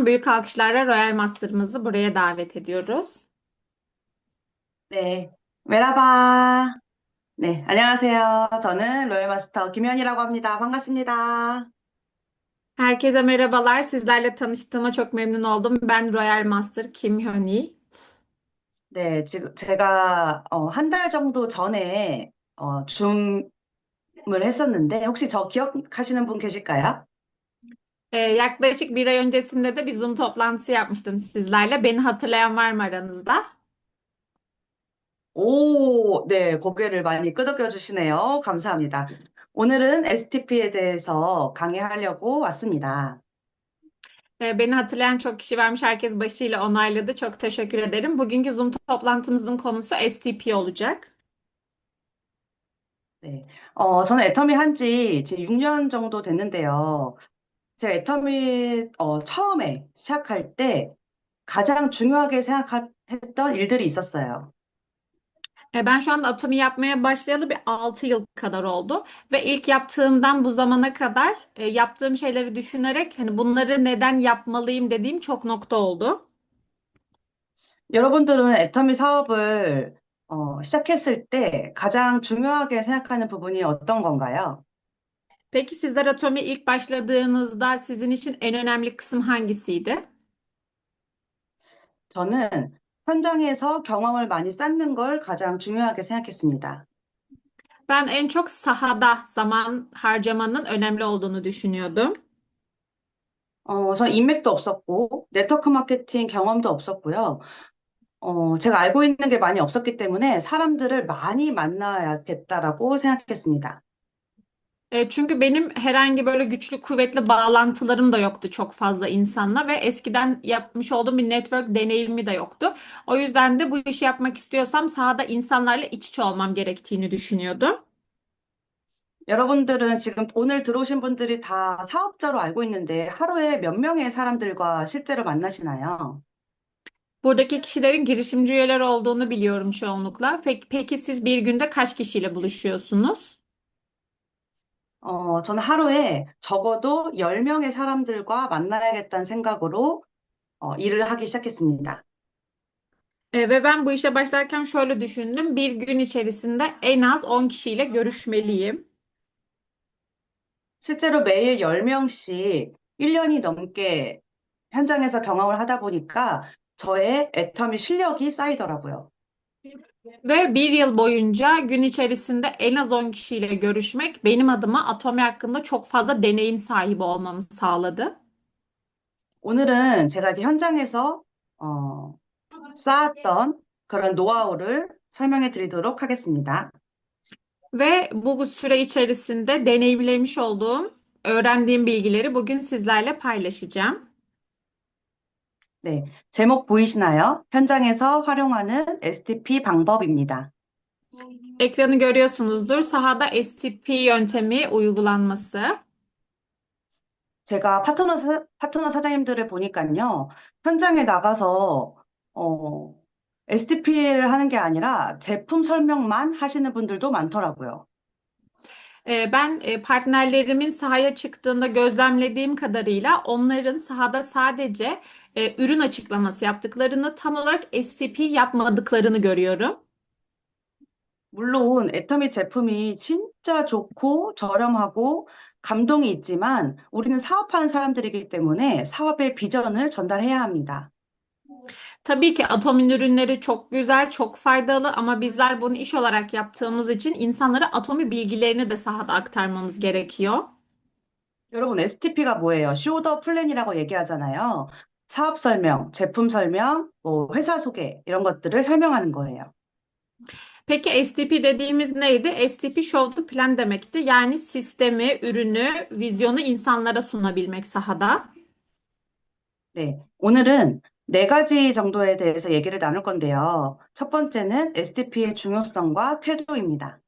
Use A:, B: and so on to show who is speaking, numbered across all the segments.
A: büyük alkışlarla Royal Master'ımızı buraya davet ediyoruz.
B: 네, 메라바. 네, 안녕하세요. 저는 로열마스터 김현이라고 합니다. 반갑습니다.
A: Herkese merhabalar. Sizlerle tanıştığıma çok memnun oldum. Ben Royal Master Kim Hyuni.
B: 네, 지금 제가 한 달 정도 전에 줌을 했었는데 혹시 저 기억하시는 분 계실까요?
A: Yaklaşık bir ay öncesinde de bir Zoom toplantısı yapmıştım sizlerle. Beni hatırlayan var mı aranızda?
B: 오, 네, 고개를 많이 끄덕여 주시네요. 감사합니다. 오늘은 STP에 대해서 강의하려고 왔습니다.
A: Beni hatırlayan çok kişi varmış. Herkes başıyla onayladı. Çok teşekkür ederim. Bugünkü Zoom toplantımızın konusu STP olacak.
B: 네, 저는 애터미 한지 지금 6년 정도 됐는데요. 제가 애터미 처음에 시작할 때 가장 중요하게 생각했던 일들이 있었어요.
A: Ben şu anda Atomi yapmaya başlayalı bir 6 yıl kadar oldu ve ilk yaptığımdan bu zamana kadar yaptığım şeyleri düşünerek hani bunları neden yapmalıyım dediğim çok nokta oldu.
B: 여러분들은 애터미 사업을 시작했을 때 가장 중요하게 생각하는 부분이 어떤 건가요?
A: Peki sizler Atomi ilk başladığınızda sizin için en önemli kısım hangisiydi?
B: 저는 현장에서 경험을 많이 쌓는 걸 가장 중요하게 생각했습니다.
A: Ben en çok sahada zaman harcamanın önemli olduğunu düşünüyordum.
B: 전 인맥도 없었고, 네트워크 마케팅 경험도 없었고요. 제가 알고 있는 게 많이 없었기 때문에 사람들을 많이 만나야겠다라고 생각했습니다.
A: Çünkü benim herhangi böyle güçlü kuvvetli bağlantılarım da yoktu çok fazla insanla ve eskiden yapmış olduğum bir network deneyimi de yoktu. O yüzden de bu işi yapmak istiyorsam sahada insanlarla iç içe olmam gerektiğini düşünüyordum.
B: 여러분들은 지금 오늘 들어오신 분들이 다 사업자로 알고 있는데 하루에 몇 명의 사람들과 실제로 만나시나요?
A: Buradaki kişilerin girişimci üyeler olduğunu biliyorum çoğunlukla. Peki siz bir günde kaç kişiyle buluşuyorsunuz?
B: 저는 하루에 적어도 10명의 사람들과 만나야겠다는 생각으로 일을 하기 시작했습니다.
A: Ve ben bu işe başlarken şöyle düşündüm. Bir gün içerisinde en az 10 kişiyle görüşmeliyim.
B: 실제로 매일 10명씩 1년이 넘게 현장에서 경험을 하다 보니까 저의 애터미 실력이 쌓이더라고요.
A: Ve bir yıl boyunca gün içerisinde en az 10 kişiyle görüşmek benim adıma Atomi hakkında çok fazla deneyim sahibi olmamı sağladı.
B: 오늘은 제가 이렇게 현장에서 쌓았던 그런 노하우를 설명해 드리도록 하겠습니다.
A: Ve bu süre içerisinde deneyimlemiş olduğum, öğrendiğim bilgileri bugün sizlerle paylaşacağım.
B: 네, 제목 보이시나요? 현장에서 활용하는 STP 방법입니다.
A: Ekranı görüyorsunuzdur. Sahada STP yöntemi uygulanması.
B: 제가 파트너 사장님들을 보니까요, 현장에 나가서, STP를 하는 게 아니라 제품 설명만 하시는 분들도 많더라고요.
A: Ben partnerlerimin sahaya çıktığında gözlemlediğim kadarıyla onların sahada sadece ürün açıklaması yaptıklarını tam olarak STP yapmadıklarını görüyorum.
B: 물론 애터미 제품이 진짜 좋고 저렴하고 감동이 있지만 우리는 사업하는 사람들이기 때문에 사업의 비전을 전달해야 합니다.
A: Tabii ki Atom'un ürünleri çok güzel, çok faydalı ama bizler bunu iş olarak yaptığımız için insanlara Atomi bilgilerini de sahada aktarmamız gerekiyor.
B: 여러분, STP가 뭐예요? 쇼더 플랜이라고 얘기하잖아요. 사업 설명, 제품 설명, 뭐 회사 소개 이런 것들을 설명하는 거예요.
A: Peki STP dediğimiz neydi? STP Show to Plan demekti. Yani sistemi, ürünü, vizyonu insanlara sunabilmek sahada.
B: 네, 오늘은 네 가지 정도에 대해서 얘기를 나눌 건데요. 첫 번째는 STP의 중요성과 태도입니다.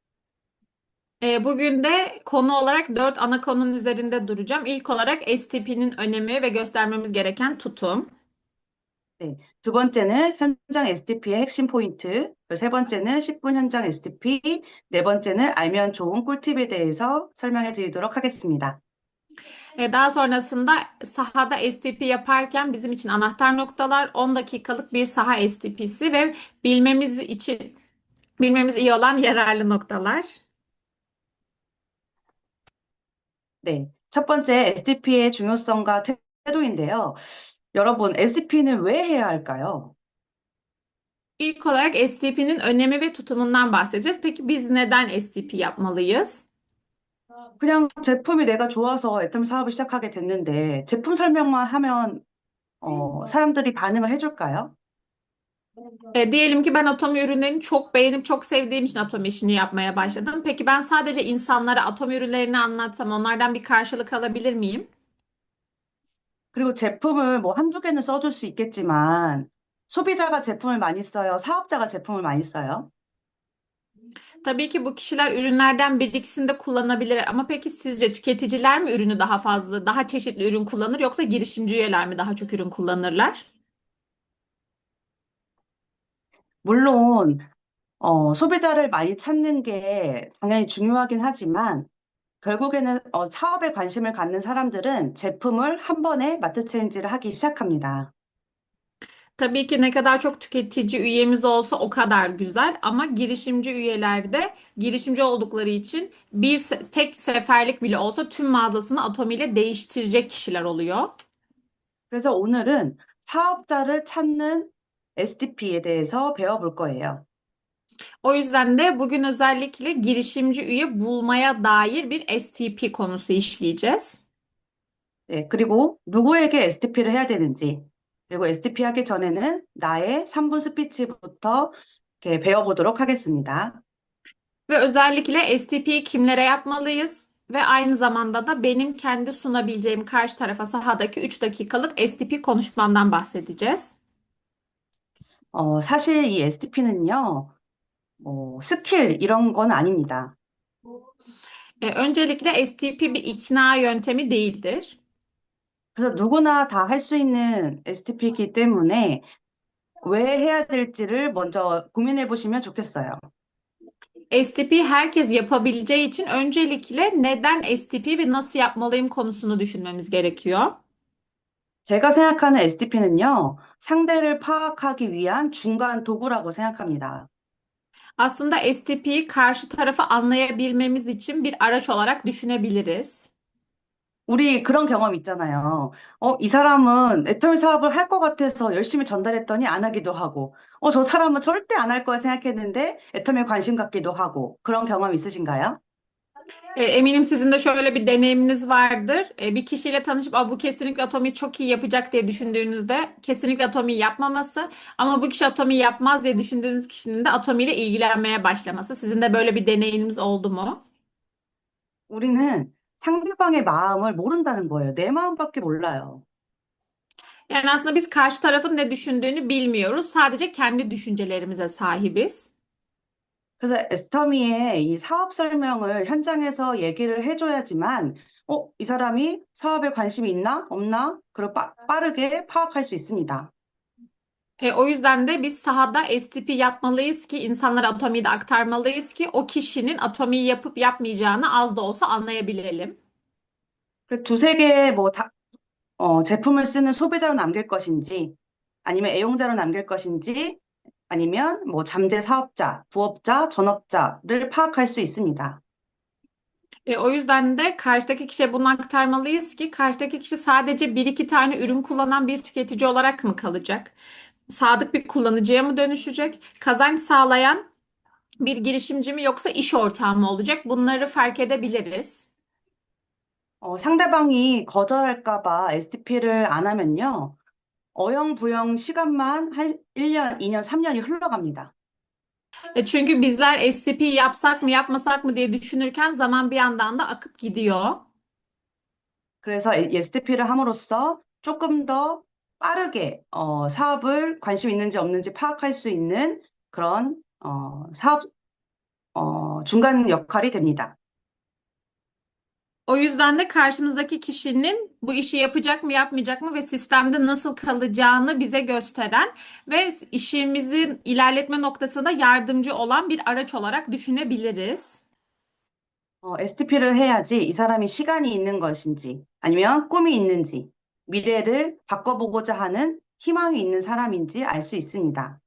A: Bugün de konu olarak dört ana konunun üzerinde duracağım. İlk olarak STP'nin önemi ve göstermemiz gereken tutum.
B: 네, 두 번째는 현장 STP의 핵심 포인트, 세 번째는 10분 현장 STP, 네 번째는 알면 좋은 꿀팁에 대해서 설명해 드리도록 하겠습니다.
A: Daha sonrasında sahada STP yaparken bizim için anahtar noktalar 10 dakikalık bir saha STP'si ve bilmemiz için bilmemiz iyi olan yararlı noktalar.
B: 네. 첫 번째 STP의 중요성과 태도인데요. 여러분, STP는 왜 해야 할까요?
A: İlk olarak STP'nin önemi ve tutumundan bahsedeceğiz. Peki biz neden STP yapmalıyız?
B: 그냥 제품이 내가 좋아서 애터미 사업을 시작하게 됐는데 제품 설명만 하면 사람들이 반응을 해줄까요?
A: Diyelim ki ben Atomi ürünlerini çok beğenip çok sevdiğim için Atomi işini yapmaya başladım. Peki ben sadece insanlara Atomi ürünlerini anlatsam onlardan bir karşılık alabilir miyim?
B: 그리고 제품을 뭐 한두 개는 써줄 수 있겠지만 소비자가 제품을 많이 써요? 사업자가 제품을 많이 써요?
A: Tabii ki bu kişiler ürünlerden bir ikisini de kullanabilir ama peki sizce tüketiciler mi ürünü daha fazla, daha çeşitli ürün kullanır yoksa girişimci üyeler mi daha çok ürün kullanırlar?
B: 물론 소비자를 많이 찾는 게 당연히 중요하긴 하지만 결국에는 사업에 관심을 갖는 사람들은 제품을 한 번에 마트 체인지를 하기 시작합니다.
A: Tabii ki ne kadar çok tüketici üyemiz olsa o kadar güzel ama girişimci üyeler de girişimci oldukları için tek seferlik bile olsa tüm mağazasını Atomi ile değiştirecek kişiler oluyor.
B: 그래서 오늘은 사업자를 찾는 STP에 대해서 배워볼 거예요.
A: O yüzden de bugün özellikle girişimci üye bulmaya dair bir STP konusu işleyeceğiz.
B: 네, 그리고 누구에게 STP를 해야 되는지, 그리고 STP 하기 전에는 나의 3분 스피치부터 이렇게 배워보도록 하겠습니다.
A: Ve özellikle STP'yi kimlere yapmalıyız? Ve aynı zamanda da benim kendi sunabileceğim karşı tarafa sahadaki 3 dakikalık STP konuşmamdan bahsedeceğiz.
B: 사실 이 STP는요, 뭐, 스킬 이런 건 아닙니다.
A: Öncelikle STP bir ikna yöntemi değildir.
B: 그래서 누구나 다 할 수 있는 STP이기 때문에 왜 해야 될지를 먼저 고민해 보시면 좋겠어요.
A: STP herkes yapabileceği için öncelikle neden STP ve nasıl yapmalıyım konusunu düşünmemiz gerekiyor.
B: 제가 생각하는 STP는요, 상대를 파악하기 위한 중간 도구라고 생각합니다.
A: Aslında STP'yi karşı tarafı anlayabilmemiz için bir araç olarak düşünebiliriz.
B: 우리 그런 경험 있잖아요. 이 사람은 애터미 사업을 할 것 같아서 열심히 전달했더니 안 하기도 하고, 저 사람은 절대 안 할 거야 생각했는데 애터미에 관심 갖기도 하고, 그런 경험 있으신가요?
A: Eminim sizin de şöyle bir deneyiminiz vardır. Bir kişiyle tanışıp bu kesinlikle Atomi'yi çok iyi yapacak diye düşündüğünüzde kesinlikle Atomi'yi yapmaması ama bu kişi Atomi'yi yapmaz diye düşündüğünüz kişinin de Atomi ile ilgilenmeye başlaması. Sizin de böyle bir deneyiminiz oldu mu?
B: 우리는 상대방의 마음을 모른다는 거예요. 내 마음밖에 몰라요.
A: Yani aslında biz karşı tarafın ne düşündüğünü bilmiyoruz. Sadece kendi düşüncelerimize sahibiz.
B: 그래서 에스터미의 이 사업 설명을 현장에서 얘기를 해줘야지만, 이 사람이 사업에 관심이 있나? 없나? 그걸 빠르게 파악할 수 있습니다.
A: O yüzden de biz sahada STP yapmalıyız ki insanlara Atomi'yi de aktarmalıyız ki o kişinin Atomi'yi yapıp yapmayacağını az da olsa anlayabilelim.
B: 그 두세 개의 제품을 쓰는 소비자로 남길 것인지, 아니면 애용자로 남길 것인지, 아니면 뭐 잠재 사업자, 부업자, 전업자를 파악할 수 있습니다.
A: O yüzden de karşıdaki kişiye bunu aktarmalıyız ki karşıdaki kişi sadece bir iki tane ürün kullanan bir tüketici olarak mı kalacak? Sadık bir kullanıcıya mı dönüşecek? Kazanç sağlayan bir girişimci mi yoksa iş ortağı mı olacak? Bunları fark edebiliriz.
B: 상대방이 거절할까 봐 STP를 안 하면요. 어영부영 시간만 한 1년, 2년, 3년이 흘러갑니다.
A: Çünkü bizler STP yapsak mı yapmasak mı diye düşünürken zaman bir yandan da akıp gidiyor.
B: 그래서 STP를 함으로써 조금 더 빠르게 사업을 관심 있는지 없는지 파악할 수 있는 그런 사업 중간 역할이 됩니다.
A: O yüzden de karşımızdaki kişinin bu işi yapacak mı yapmayacak mı ve sistemde nasıl kalacağını bize gösteren ve işimizin ilerletme noktasında yardımcı olan bir araç olarak düşünebiliriz.
B: STP를 해야지 이 사람이 시간이 있는 것인지, 아니면 꿈이 있는지, 미래를 바꿔보고자 하는 희망이 있는 사람인지 알 수 있습니다.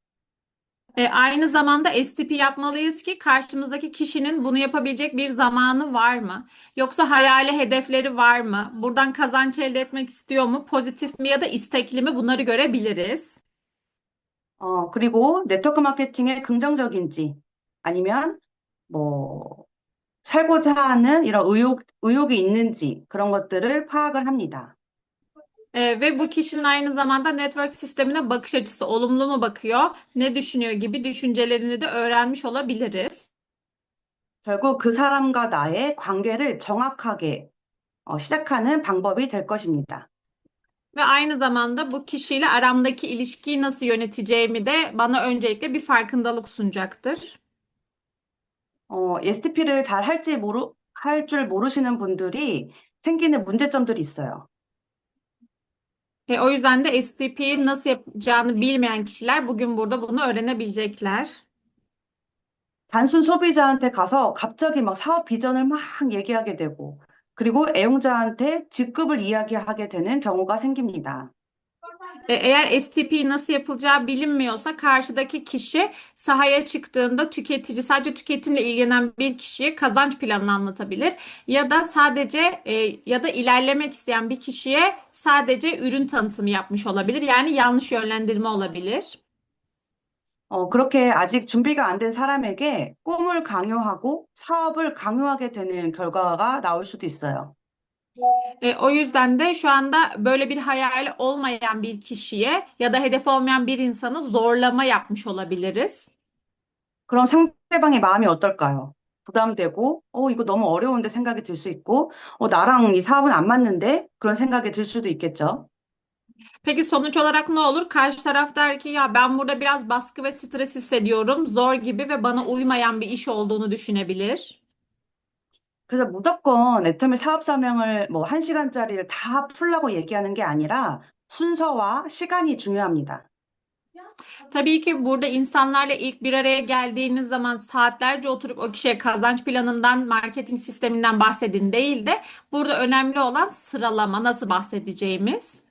A: Aynı zamanda STP yapmalıyız ki karşımızdaki kişinin bunu yapabilecek bir zamanı var mı? Yoksa hayali hedefleri var mı? Buradan kazanç elde etmek istiyor mu? Pozitif mi ya da istekli mi? Bunları görebiliriz.
B: 그리고 네트워크 마케팅에 긍정적인지, 아니면 뭐, 살고자 하는 이런 의욕이 있는지, 그런 것들을 파악을 합니다.
A: Ve bu kişinin aynı zamanda network sistemine bakış açısı olumlu mu bakıyor, ne düşünüyor gibi düşüncelerini de öğrenmiş olabiliriz.
B: 결국 그 사람과 나의 관계를 정확하게 시작하는 방법이 될 것입니다.
A: Ve aynı zamanda bu kişiyle aramdaki ilişkiyi nasıl yöneteceğimi de bana öncelikle bir farkındalık sunacaktır.
B: STP를 잘 할 줄 모르시는 분들이 생기는 문제점들이 있어요.
A: O yüzden de STP'yi nasıl yapacağını bilmeyen kişiler bugün burada bunu öğrenebilecekler.
B: 단순 소비자한테 가서 갑자기 막 사업 비전을 막 얘기하게 되고, 그리고 애용자한테 직급을 이야기하게 되는 경우가 생깁니다.
A: Eğer STP nasıl yapılacağı bilinmiyorsa karşıdaki kişi sahaya çıktığında tüketici sadece tüketimle ilgilenen bir kişiye kazanç planını anlatabilir ya da sadece ya da ilerlemek isteyen bir kişiye sadece ürün tanıtımı yapmış olabilir. Yani yanlış yönlendirme olabilir.
B: 그렇게 a직 준비가 안 된 사람에게 꿈을 강요하고 사업을 강요하게 되는 결과가 나올 수도 있어요.
A: O yüzden de şu anda böyle bir hayali olmayan bir kişiye ya da hedef olmayan bir insanı zorlama yapmış olabiliriz.
B: 그럼 상대방의 마음이 어떨까요? 부담되고, 이거 너무 어려운데 생각이 들 수 있고, 나랑 이 사업은 안 맞는데? 그런 생각이 들 수도 있겠죠.
A: Peki sonuç olarak ne olur? Karşı taraf der ki ya ben burada biraz baskı ve stres hissediyorum, zor gibi ve bana uymayan bir iş olduğunu düşünebilir.
B: 그래서 무조건 애터미 사업 설명을 뭐 1시간짜리를 다 풀라고 얘기하는 게 아니라 순서와 시간이 중요합니다.
A: Tabii ki burada insanlarla ilk bir araya geldiğiniz zaman saatlerce oturup o kişiye kazanç planından, marketing sisteminden bahsedin değil de burada önemli olan sıralama, nasıl bahsedeceğimiz.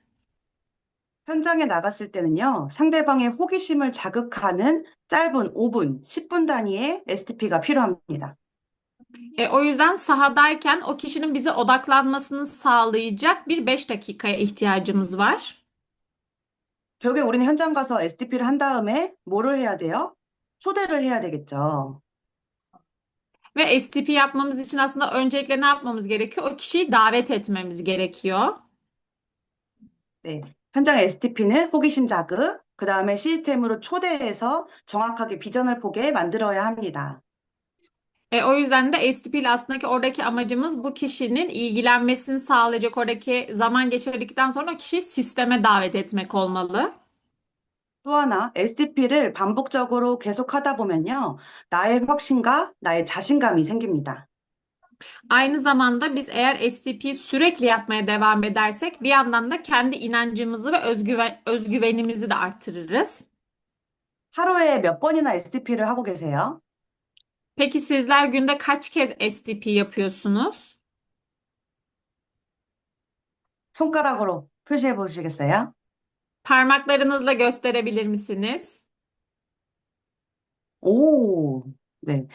B: 현장에 나갔을 때는요, 상대방의 호기심을 자극하는 짧은 5분, 10분 단위의 STP가 필요합니다.
A: O yüzden sahadayken o kişinin bize odaklanmasını sağlayacak bir 5 dakikaya ihtiyacımız var.
B: 결국에 우리는 현장 가서 STP를 한 다음에 뭐를 해야 돼요? 초대를 해야 되겠죠.
A: Ve STP yapmamız için aslında öncelikle ne yapmamız gerekiyor? O kişiyi davet etmemiz gerekiyor.
B: 네. 현장 STP는 호기심 자극, 그 다음에 시스템으로 초대해서 정확하게 비전을 보게 만들어야 합니다.
A: O yüzden de STP ile aslında ki oradaki amacımız bu kişinin ilgilenmesini sağlayacak oradaki zaman geçirdikten sonra o kişiyi sisteme davet etmek olmalı.
B: 또 하나, STP를 반복적으로 계속하다 보면요, 나의 확신과 나의 자신감이 생깁니다.
A: Aynı zamanda biz eğer STP'yi sürekli yapmaya devam edersek bir yandan da kendi inancımızı ve özgüvenimizi de arttırırız.
B: 하루에 몇 번이나 STP를 하고 계세요?
A: Peki sizler günde kaç kez STP yapıyorsunuz?
B: 손가락으로 표시해 보시겠어요?
A: Parmaklarınızla gösterebilir misiniz?
B: 오, 네.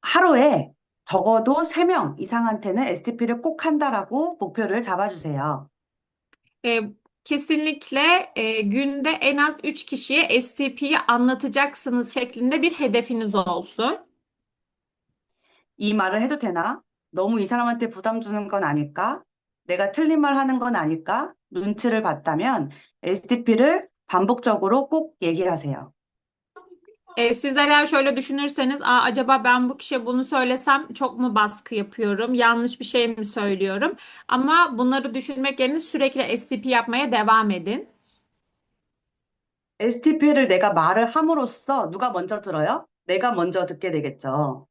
B: 하루에 적어도 3명 이상한테는 STP를 꼭 한다라고 목표를 잡아주세요.
A: E, Kesinlikle günde en az 3 kişiye STP'yi anlatacaksınız şeklinde bir hedefiniz olsun.
B: 이 말을 해도 되나? 너무 이 사람한테 부담 주는 건 아닐까? 내가 틀린 말 하는 건 아닐까? 눈치를 봤다면 STP를 반복적으로 꼭 얘기하세요.
A: Sizler eğer şöyle düşünürseniz, acaba ben bu kişiye bunu söylesem çok mu baskı yapıyorum, yanlış bir şey mi söylüyorum? Ama bunları düşünmek yerine sürekli STP yapmaya devam edin.
B: STP를 내가 말을 함으로써 누가 먼저 들어요? 내가 먼저 듣게 되겠죠.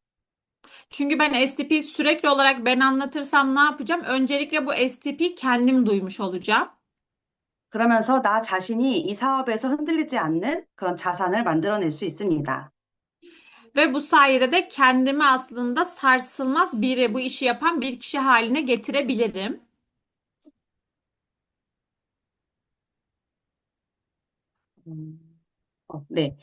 A: Çünkü ben STP'yi sürekli olarak ben anlatırsam ne yapacağım? Öncelikle bu STP'yi kendim duymuş olacağım.
B: 그러면서 나 자신이 이 사업에서 흔들리지 않는 그런 자산을 만들어낼 수 있습니다.
A: Ve bu sayede de kendimi aslında sarsılmaz biri, bu işi yapan bir kişi haline getirebilirim.
B: 음, 네.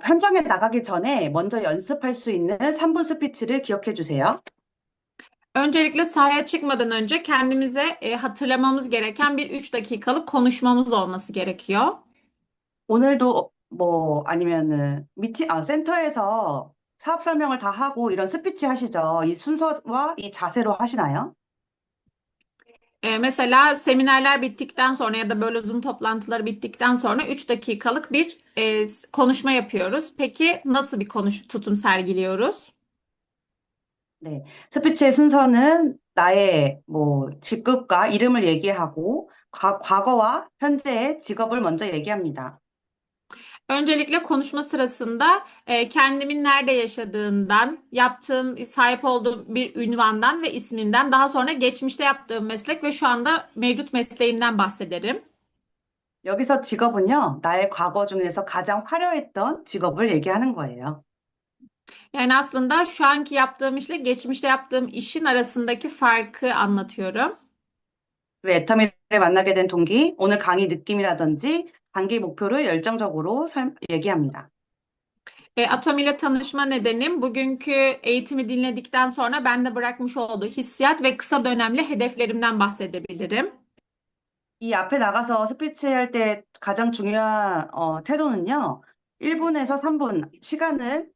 B: 현장에 나가기 전에 먼저 연습할 수 있는 3분 스피치를 기억해 주세요.
A: Öncelikle sahaya çıkmadan önce kendimize hatırlamamız gereken bir 3 dakikalık konuşmamız olması gerekiyor.
B: 오늘도 뭐 아니면은 센터에서 사업 설명을 다 하고 이런 스피치 하시죠? 이 순서와 이 자세로 하시나요?
A: Mesela seminerler bittikten sonra ya da böyle Zoom toplantıları bittikten sonra 3 dakikalık bir konuşma yapıyoruz. Peki nasıl bir tutum sergiliyoruz?
B: 네. 스피치의 순서는 나의 뭐 직급과 이름을 얘기하고 과거와 현재의 직업을 먼저 얘기합니다.
A: Öncelikle konuşma sırasında kendimin nerede yaşadığından, sahip olduğum bir ünvandan ve ismimden, daha sonra geçmişte yaptığım meslek ve şu anda mevcut mesleğimden bahsederim.
B: 여기서 직업은요, 나의 과거 중에서 가장 화려했던 직업을 얘기하는 거예요.
A: Yani aslında şu anki yaptığım işle geçmişte yaptığım işin arasındaki farkı anlatıyorum.
B: 왜 애터미를 만나게 된 동기, 오늘 강의 느낌이라든지 단기 목표를 열정적으로 얘기합니다.
A: Atom ile tanışma nedenim bugünkü eğitimi dinledikten sonra bende bırakmış olduğu hissiyat ve kısa dönemli hedeflerimden bahsedebilirim.
B: 이 앞에 나가서 스피치 할 때 가장 중요한 태도는요, 1분에서 3분 시간을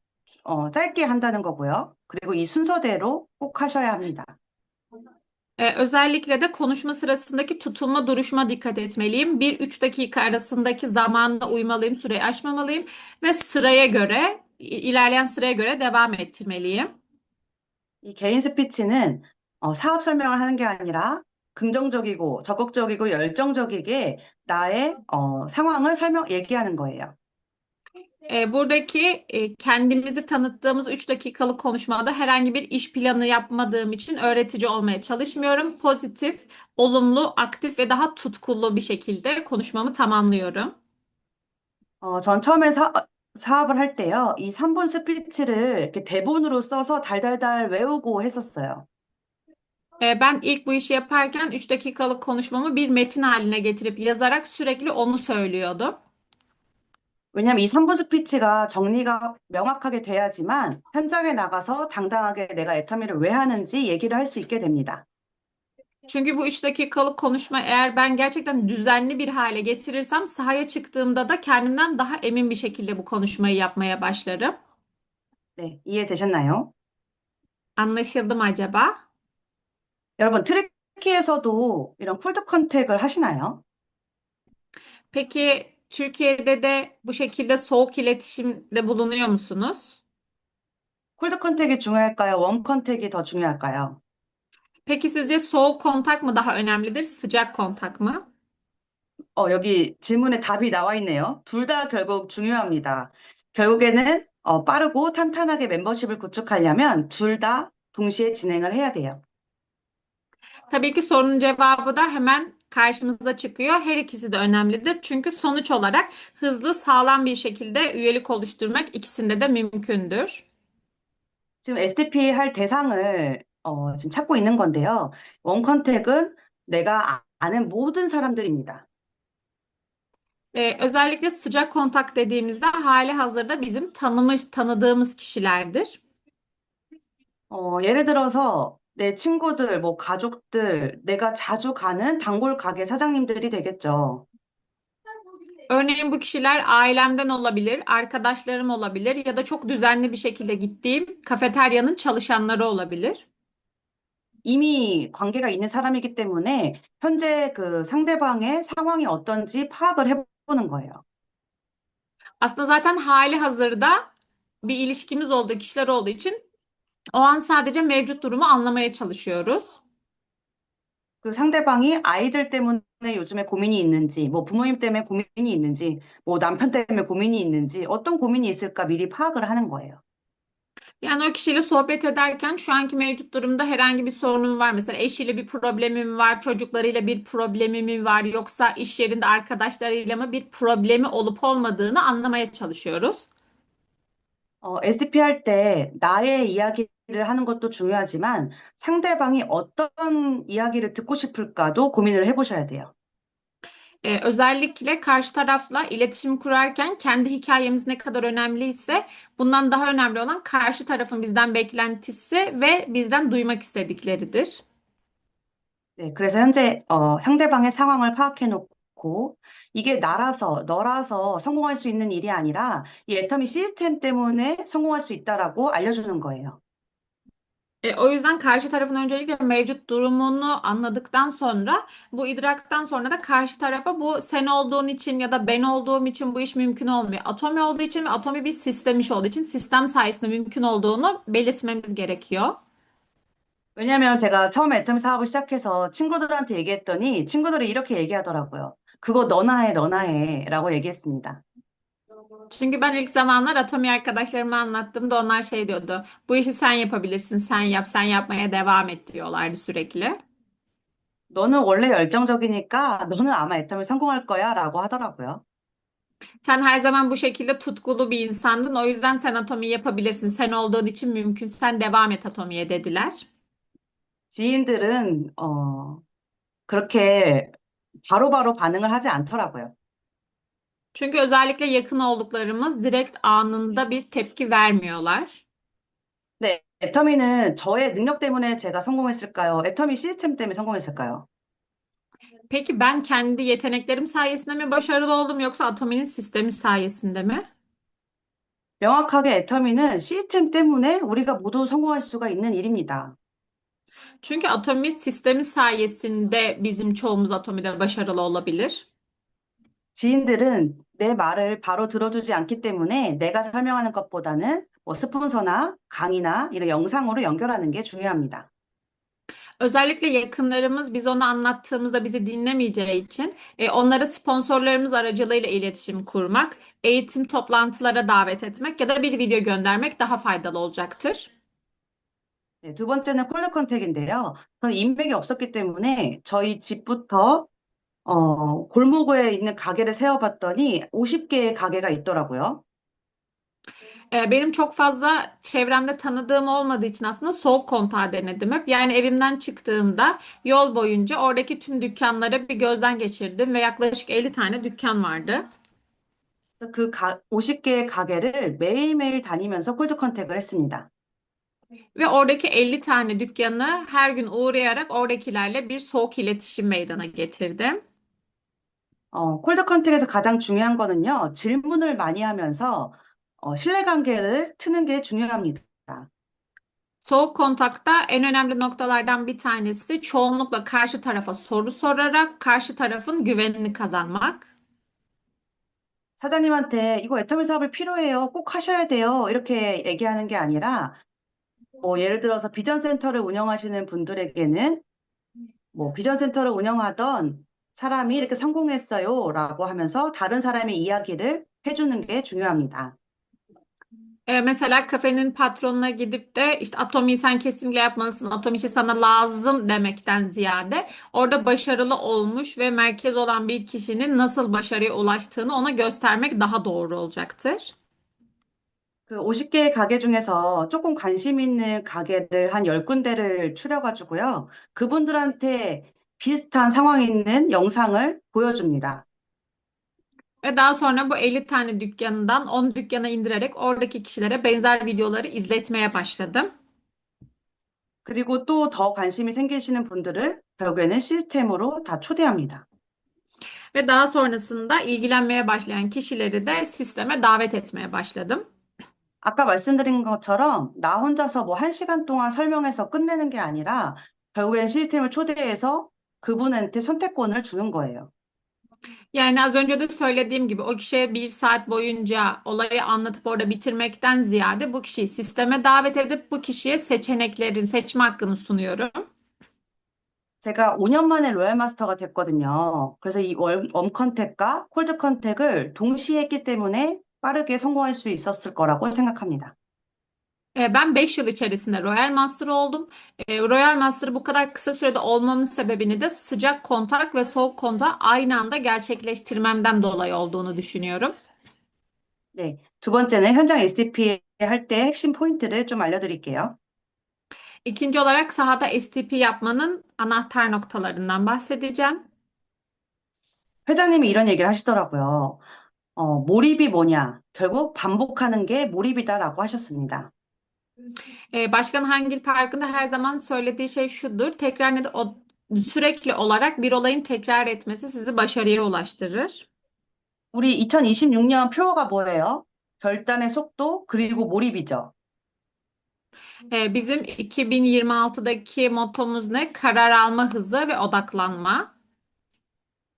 B: 짧게 한다는 거고요. 그리고 이 순서대로 꼭 하셔야 합니다.
A: Özellikle de konuşma sırasındaki tutulma duruşuma dikkat etmeliyim. 1-3 dakika arasındaki zamanda uymalıyım, süreyi aşmamalıyım ve ilerleyen sıraya göre devam ettirmeliyim.
B: 이 개인 스피치는 사업 설명을 하는 게 아니라 긍정적이고 적극적이고 열정적이게 나의 상황을 얘기하는 거예요.
A: Buradaki kendimizi tanıttığımız 3 dakikalık konuşmada herhangi bir iş planı yapmadığım için öğretici olmaya çalışmıyorum. Pozitif, olumlu, aktif ve daha tutkulu bir şekilde konuşmamı tamamlıyorum.
B: 전 처음에 사업을 할 때요, 이 3분 스피치를 이렇게 대본으로 써서 달달달 외우고 했었어요.
A: Ben ilk bu işi yaparken 3 dakikalık konuşmamı bir metin haline getirip yazarak sürekli onu söylüyordum.
B: 왜냐면 이 3분 스피치가 정리가 명확하게 돼야지만 현장에 나가서 당당하게 내가 애터미를 왜 하는지 얘기를 할 수 있게 됩니다.
A: Çünkü bu 3 dakikalık konuşma eğer ben gerçekten düzenli bir hale getirirsem sahaya çıktığımda da kendimden daha emin bir şekilde bu konuşmayı yapmaya başlarım.
B: 네, 이해되셨나요?
A: Anlaşıldı mı acaba?
B: 여러분, 트리키에서도 이런 콜드 컨택을 하시나요?
A: Peki Türkiye'de de bu şekilde soğuk iletişimde bulunuyor musunuz?
B: 콜드 컨택이 중요할까요? 웜 컨택이 더 중요할까요?
A: Peki sizce soğuk kontak mı daha önemlidir, sıcak kontak mı?
B: 여기 질문에 답이 na와 있네요. 둘 다 결국 중요합니다. 결국에는 빠르고 탄탄하게 멤버십을 구축하려면 둘 다 동시에 진행을 해야 돼요.
A: Tabii ki sorunun cevabı da hemen karşımıza çıkıyor. Her ikisi de önemlidir. Çünkü sonuç olarak hızlı, sağlam bir şekilde üyelik oluşturmak ikisinde de mümkündür.
B: 지금 SDP 할 대상을 지금 찾고 있는 건데요. 원 컨택은 내가 아는 모든 사람들입니다.
A: Özellikle sıcak kontak dediğimizde hali hazırda bizim tanıdığımız kişilerdir.
B: 예를 들어서 내 친구들, 뭐 가족들, 내가 자주 가는 단골 가게 사장님들이 되겠죠.
A: Örneğin bu kişiler ailemden olabilir, arkadaşlarım olabilir ya da çok düzenli bir şekilde gittiğim kafeteryanın çalışanları olabilir.
B: 이미 관계가 있는 사람이기 때문에 현재 그 상대방의 상황이 어떤지 파악을 해보는 거예요.
A: Aslında zaten hali hazırda bir ilişkimiz olduğu kişiler olduğu için o an sadece mevcut durumu anlamaya çalışıyoruz.
B: 그 상대방이 아이들 때문에 요즘에 고민이 있는지, 뭐 bumo님 때문에 고민이 있는지, 뭐 남편 때문에 고민이 있는지, 어떤 고민이 있을까 미리 파악을 하는 거예요.
A: Yani o kişiyle sohbet ederken şu anki mevcut durumda herhangi bir sorunum var. Mesela eşiyle bir problemim var, çocuklarıyla bir problemi mi var, yoksa iş yerinde arkadaşlarıyla mı bir problemi olup olmadığını anlamaya çalışıyoruz.
B: SDP 할 때 나의 이야기를 ha는 것도 중요하지만 상대방이 어떤 이야기를 듣고 싶을까도 고민을 해보셔야 돼요.
A: Özellikle karşı tarafla iletişim kurarken kendi hikayemiz ne kadar önemliyse bundan daha önemli olan karşı tarafın bizden beklentisi ve bizden duymak istedikleridir.
B: 네, 그래서 현재 상대방의 상황을 파악해 놓고 이게 나라서 너라서 성공할 수 있는 일이 아니라 이 애터미 시스템 때문에 성공할 수 있다라고 알려주는 거예요.
A: O yüzden karşı tarafın öncelikle mevcut durumunu anladıktan sonra bu idraktan sonra da karşı tarafa bu sen olduğun için ya da ben olduğum için bu iş mümkün olmuyor. Atomi olduğu için ve atomi bir sistem işi olduğu için sistem sayesinde mümkün olduğunu belirtmemiz gerekiyor.
B: 왜냐하면 제가 처음에 애터미 사업을 시작해서 친구들한테 얘기했더니 친구들이 이렇게 얘기하더라고요. 그거 너나 해, 너나 해라고 얘기했습니다.
A: Çünkü ben ilk zamanlar atomi arkadaşlarıma anlattığımda onlar şey diyordu. Bu işi sen yapabilirsin, sen yap, sen yapmaya devam et diyorlardı sürekli.
B: 너는 원래 열정적이니까 너는 아마 애터미 성공할 거야라고 하더라고요.
A: Sen her zaman bu şekilde tutkulu bir insandın. O yüzden sen atomi yapabilirsin. Sen olduğun için mümkün. Sen devam et atomiye dediler.
B: 지인들은 그렇게 바로바로 반응을 하지 않더라고요.
A: Çünkü özellikle yakın olduklarımız direkt anında bir tepki vermiyorlar.
B: 네, 애터미는 저의 능력 때문에 제가 성공했을까요? 애터미 시스템 때문에 성공했을까요?
A: Peki ben kendi yeteneklerim sayesinde mi başarılı oldum yoksa atominin sistemi sayesinde mi?
B: 명확하게 애터미는 시스템 때문에 우리가 모두 성공할 수가 있는 일입니다.
A: Çünkü atomin sistemi sayesinde bizim çoğumuz atomide başarılı olabilir.
B: 지인들은 내 말을 바로 들어주지 않기 때문에 내가 설명하는 것보다는 뭐 스폰서나 강의나 이런 영상으로 연결하는 게 중요합니다.
A: Özellikle yakınlarımız biz onu anlattığımızda bizi dinlemeyeceği için onlara sponsorlarımız aracılığıyla iletişim kurmak, eğitim toplantılara davet etmek ya da bir video göndermek daha faydalı olacaktır.
B: 네, 두 번째는 콜드 컨택인데요. 저는 인맥이 없었기 때문에 저희 집부터 골목에 있는 가게를 세어봤더니 50개의 가게가 있더라고요.
A: Benim çok fazla çevremde tanıdığım olmadığı için aslında soğuk kontağı denedim hep. Yani evimden çıktığımda yol boyunca oradaki tüm dükkanları bir gözden geçirdim ve yaklaşık 50 tane dükkan vardı.
B: 50개의 가게를 매일매일 다니면서 콜드 컨택을 했습니다.
A: Ve oradaki 50 tane dükkanı her gün uğrayarak oradakilerle bir soğuk iletişim meydana getirdim.
B: 콜드 컨택에서 가장 중요한 거는요, 질문을 많이 하면서 신뢰관계를 트는 게 중요합니다.
A: Soğuk kontakta en önemli noktalardan bir tanesi çoğunlukla karşı tarafa soru sorarak karşı tarafın güvenini kazanmak.
B: 사장님한테 이거 애터미 사업이 필요해요. 꼭 하셔야 돼요. 이렇게 얘기하는 게 아니라, 뭐 예를 들어서 비전 센터를 운영하시는 분들에게는 뭐 비전 센터를 운영하던 사람이 이렇게 성공했어요라고 하면서 다른 사람의 이야기를 해주는 게 중요합니다.
A: Mesela kafenin patronuna gidip de işte Atomi'yi sen kesinlikle yapmalısın, Atomi işi sana lazım demekten ziyade orada başarılı olmuş ve merkez olan bir kişinin nasıl başarıya ulaştığını ona göstermek daha doğru olacaktır.
B: 그 50개의 가게 중에서 조금 관심 있는 가게를 한 10군데를 추려가지고요. 그분들한테 비슷한 상황이 있는 영상을 보여줍니다.
A: Ve daha sonra bu 50 tane dükkanından 10 dükkana indirerek oradaki kişilere benzer videoları izletmeye başladım.
B: 그리고 또 더 관심이 생기시는 분들을 결국에는 시스템으로 다 초대합니다.
A: Ve daha sonrasında ilgilenmeye başlayan kişileri de sisteme davet etmeye başladım.
B: 아까 말씀드린 것처럼 나 혼자서 뭐 1시간 동안 설명해서 끝내는 게 아니라 결국엔 시스템을 초대해서 그분한테 선택권을 주는 거예요.
A: Yani az önce de söylediğim gibi o kişiye bir saat boyunca olayı anlatıp orada bitirmekten ziyade bu kişiyi sisteme davet edip bu kişiye seçeneklerin seçme hakkını sunuyorum.
B: 제가 5년 만에 로얄 마스터가 됐거든요. 그래서 이 컨택과 콜드 컨택을 동시에 했기 때문에 빠르게 성공할 수 있었을 거라고 생각합니다.
A: Ben 5 yıl içerisinde Royal Master oldum. Royal Master'ı bu kadar kısa sürede olmamın sebebini de sıcak kontak ve soğuk kontağı aynı anda gerçekleştirmemden dolayı olduğunu düşünüyorum.
B: 네. 두 번째는 현장 STP 할 때 핵심 포인트를 좀 알려드릴게요.
A: İkinci olarak sahada STP yapmanın anahtar noktalarından bahsedeceğim.
B: 회장님이 이런 얘기를 ha시더라고요. 몰입이 뭐냐? 결국 반복하는 게 몰입이다라고 하셨습니다.
A: Başkan Hangil Parkı'nda her zaman söylediği şey şudur. Sürekli olarak bir olayın tekrar etmesi sizi başarıya ulaştırır.
B: 우리 2026년 표어가 뭐예요? 결단의 속도, 그리고 몰입이죠.
A: Bizim 2026'daki motomuz ne? Karar alma hızı ve odaklanma.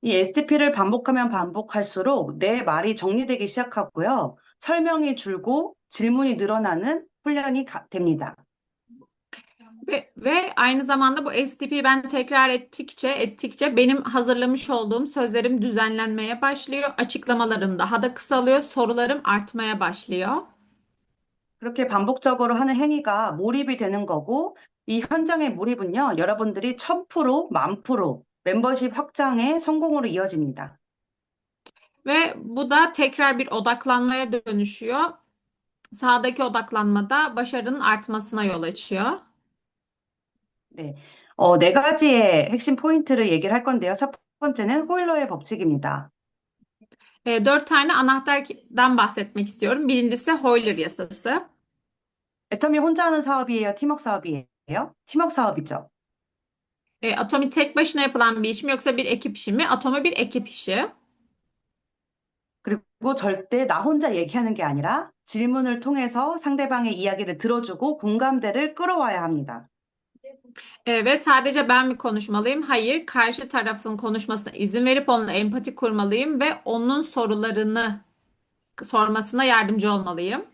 B: 이 STP를 반복하면 반복할수록 내 말이 정리되기 시작하고요. 설명이 줄고 질문이 늘어나는 훈련이 됩니다.
A: Ve aynı zamanda bu STP'yi ben tekrar ettikçe benim hazırlamış olduğum sözlerim düzenlenmeye başlıyor. Açıklamalarım daha da kısalıyor, sorularım artmaya başlıyor.
B: 그렇게 반복적으로 하는 행위가 몰입이 되는 거고, 이 현장의 몰입은요, 여러분들이 1000%, 1000% 멤버십 확장의 성공으로 이어집니다.
A: Ve bu da tekrar bir odaklanmaya dönüşüyor. Sahadaki odaklanmada başarının artmasına yol açıyor.
B: 네. 네 가지의 핵심 포인트를 얘기를 할 건데요. 첫 번째는 호일러의 법칙입니다.
A: 4 tane anahtardan bahsetmek istiyorum. Birincisi Euler yasası.
B: 애터미 혼자 하는 사업이에요? 팀워크 사업이에요? 팀워크 사업이죠.
A: Atomi tek başına yapılan bir iş mi yoksa bir ekip işi mi? Atomi bir ekip işi.
B: 그리고 절대 나 혼자 얘기하는 게 아니라 질문을 통해서 상대방의 이야기를 들어주고 공감대를 끌어와야 합니다.
A: Ve sadece ben mi konuşmalıyım? Hayır, karşı tarafın konuşmasına izin verip onunla empati kurmalıyım ve onun sorularını sormasına yardımcı olmalıyım.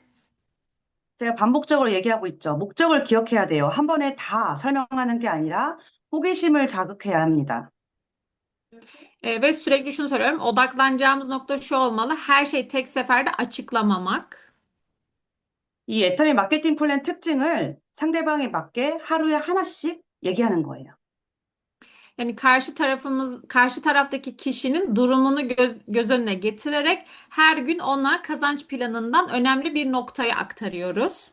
B: 제가 반복적으로 얘기하고 있죠. 목적을 기억해야 돼요. 한 번에 다 설명하는 게 아니라 호기심을 자극해야 합니다.
A: Ve sürekli şunu söylüyorum. Odaklanacağımız nokta şu olmalı. Her şeyi tek seferde açıklamamak.
B: 이 애터미 마케팅 플랜 특징을 상대방에 맞게 하루에 하나씩 얘기하는 거예요.
A: Yani karşı taraftaki kişinin durumunu göz önüne getirerek her gün ona kazanç planından önemli bir noktayı aktarıyoruz.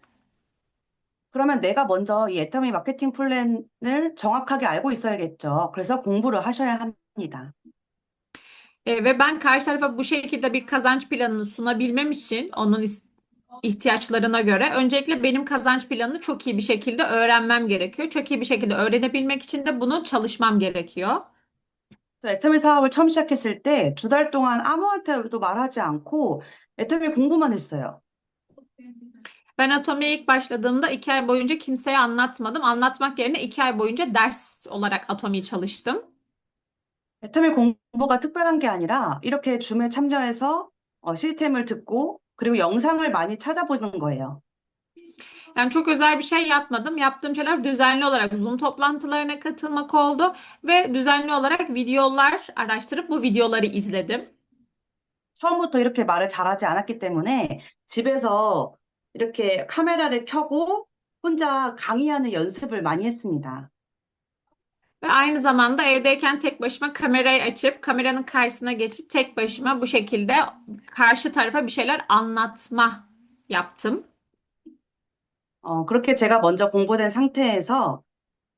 B: 그러면 내가 먼저 이 애터미 마케팅 플랜을 정확하게 알고 있어야겠죠. 그래서 공부를 하셔야 합니다.
A: Ve ben karşı tarafa bu şekilde bir kazanç planını sunabilmem için onun ihtiyaçlarına göre öncelikle benim kazanç planını çok iyi bir şekilde öğrenmem gerekiyor. Çok iyi bir şekilde öğrenebilmek için de bunu çalışmam gerekiyor.
B: 저 애터미 사업을 처음 시작했을 때 2달 동안 아무한테도 말하지 않고 애터미 공부만 했어요.
A: Ben Atomi'ye ilk başladığımda 2 ay boyunca kimseye anlatmadım. Anlatmak yerine 2 ay boyunca ders olarak Atomi'yi çalıştım.
B: 애터미 공부가 특별한 게 아니라 이렇게 줌에 참여해서 시스템을 듣고 그리고 영상을 많이 찾아보는 거예요.
A: Yani çok özel bir şey yapmadım. Yaptığım şeyler düzenli olarak Zoom toplantılarına katılmak oldu ve düzenli olarak videolar araştırıp bu videoları izledim.
B: 처음부터 이렇게 말을 잘하지 않았기 때문에 집에서 이렇게 카메라를 켜고 혼자 강의하는 연습을 많이 했습니다.
A: Ve aynı zamanda evdeyken tek başıma kamerayı açıp kameranın karşısına geçip tek başıma bu şekilde karşı tarafa bir şeyler anlatma yaptım.
B: 그렇게 제가 먼저 공부된 상태에서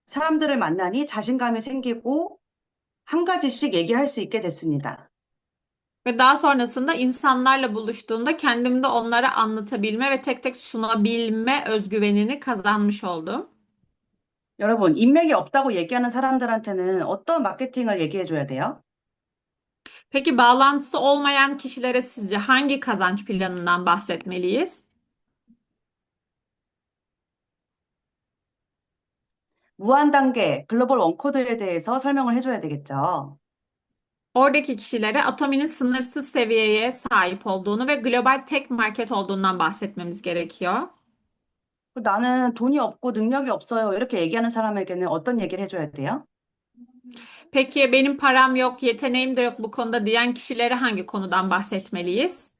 B: 사람들을 만나니 자신감이 생기고 한 가지씩 얘기할 수 있게 됐습니다.
A: Ve daha sonrasında insanlarla buluştuğumda kendimde onlara anlatabilme ve tek tek sunabilme özgüvenini kazanmış oldum.
B: 여러분, 인맥이 없다고 얘기하는 사람들한테는 어떤 마케팅을 얘기해 줘야 돼요?
A: Peki bağlantısı olmayan kişilere sizce hangi kazanç planından bahsetmeliyiz?
B: 무한 단계, 글로벌 원코드에 대해서 설명을 해줘야 되겠죠.
A: Oradaki kişilere Atomi'nin sınırsız seviyeye sahip olduğunu ve global tek market olduğundan bahsetmemiz gerekiyor.
B: 나는 돈이 없고 능력이 없어요. 이렇게 얘기하는 사람에게는 어떤 얘기를 해줘야 돼요?
A: Peki benim param yok, yeteneğim de yok bu konuda diyen kişilere hangi konudan bahsetmeliyiz?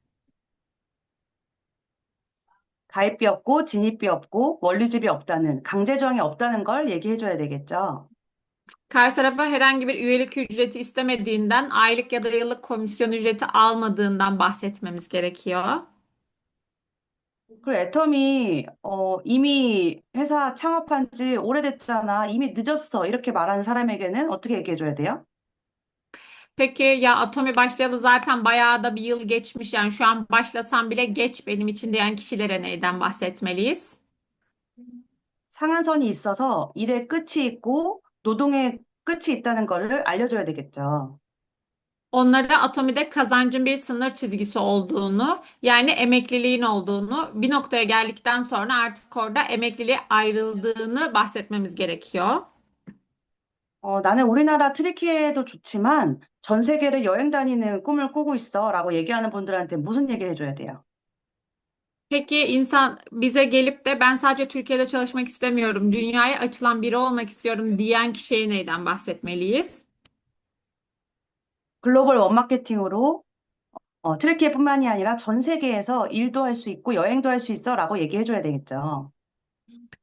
B: 가입비 없고 진입비 없고 원리집이 없다는 강제 조항이 없다는 걸 얘기해 줘야 되겠죠.
A: Karşı tarafa herhangi bir üyelik ücreti istemediğinden, aylık ya da yıllık komisyon ücreti almadığından bahsetmemiz gerekiyor.
B: 그리고 애텀이 이미 회사 창업한 지 오래됐잖아. 이미 늦었어. 이렇게 말하는 사람에게는 어떻게 얘기해줘야 돼요?
A: Peki ya Atomi başlayalı zaten bayağı da bir yıl geçmiş, yani şu an başlasam bile geç benim için diyen kişilere neyden bahsetmeliyiz?
B: 상한선이 있어서 일의 끝이 있고 노동의 끝이 있다는 거를 알려줘야 되겠죠.
A: Onlara Atomi'de kazancın bir sınır çizgisi olduğunu, yani emekliliğin olduğunu, bir noktaya geldikten sonra artık orada emekliliğe ayrıldığını bahsetmemiz gerekiyor.
B: 나는 우리나라 트리키에도 좋지만 전 세계를 여행 다니는 꿈을 꾸고 있어 라고 얘기하는 분들한테 무슨 얘기를 해줘야 돼요?
A: Peki insan bize gelip de ben sadece Türkiye'de çalışmak istemiyorum, dünyaya açılan biri olmak istiyorum diyen kişiye neyden bahsetmeliyiz?
B: 글로벌 원마케팅으로 트리키에뿐만이 아니라 전 세계에서 일도 할 수 있고 여행도 할 수 있어 라고 얘기해줘야 되겠죠.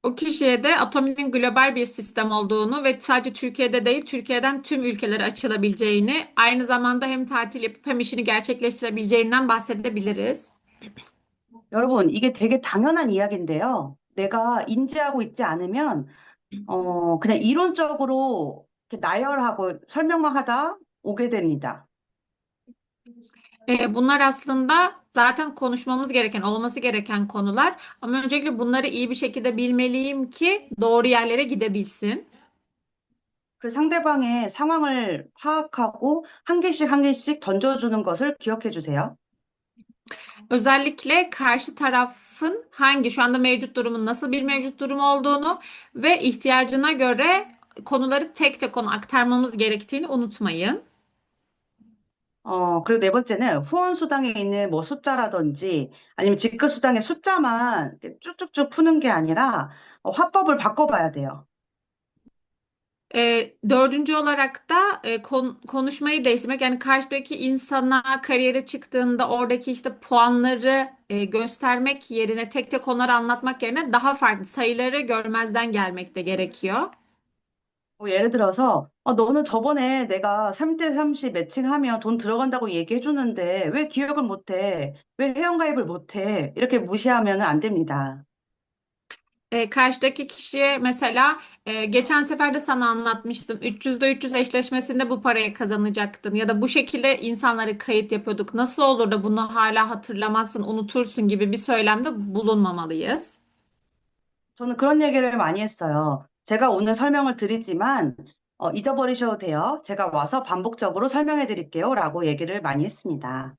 A: O kişiye de Atomi'nin global bir sistem olduğunu ve sadece Türkiye'de değil, Türkiye'den tüm ülkelere açılabileceğini, aynı zamanda hem tatil yapıp hem işini gerçekleştirebileceğinden bahsedebiliriz.
B: 여러분, 이게 되게 당연한 이야기인데요. 내가 인지하고 있지 않으면 그냥 이론적으로 이렇게 나열하고 설명만 하다 오게 됩니다.
A: Bunlar aslında zaten konuşmamız gereken, olması gereken konular. Ama öncelikle bunları iyi bir şekilde bilmeliyim ki doğru yerlere gidebilsin.
B: 그 상대방의 상황을 파악하고 한 개씩 던져주는 것을 기억해 주세요.
A: Özellikle karşı tarafın hangi, şu anda mevcut durumun nasıl bir mevcut durum olduğunu ve ihtiyacına göre konuları tek tek ona aktarmamız gerektiğini unutmayın.
B: 그리고 네 번째는 후원 수당에 있는 뭐 숫자라든지 아니면 직급 수당의 숫자만 이렇게 쭉쭉쭉 푸는 게 아니라 화법을 바꿔봐야 돼요.
A: Dördüncü olarak da konuşmayı değiştirmek, yani karşıdaki insana kariyere çıktığında oradaki işte puanları göstermek yerine, tek tek onları anlatmak yerine daha farklı sayıları görmezden gelmek de gerekiyor.
B: 뭐 예를 들어서 너는 저번에 내가 3대 30 매칭하면 돈 들어간다고 얘기해 줬는데 왜 기억을 못해? 왜 회원가입을 못해? 이렇게 무시하면 안 됩니다.
A: Karşıdaki kişiye mesela geçen sefer de sana anlatmıştım. 300'de 300 eşleşmesinde bu parayı kazanacaktın. Ya da bu şekilde insanları kayıt yapıyorduk. Nasıl olur da bunu hala hatırlamazsın, unutursun gibi bir söylemde bulunmamalıyız.
B: 저는 그런 얘기를 많이 했어요. 제가 오늘 설명을 드리지만 잊어버리셔도 돼요. 제가 와서 반복적으로 설명해 드릴게요. 라고 얘기를 많이 했습니다.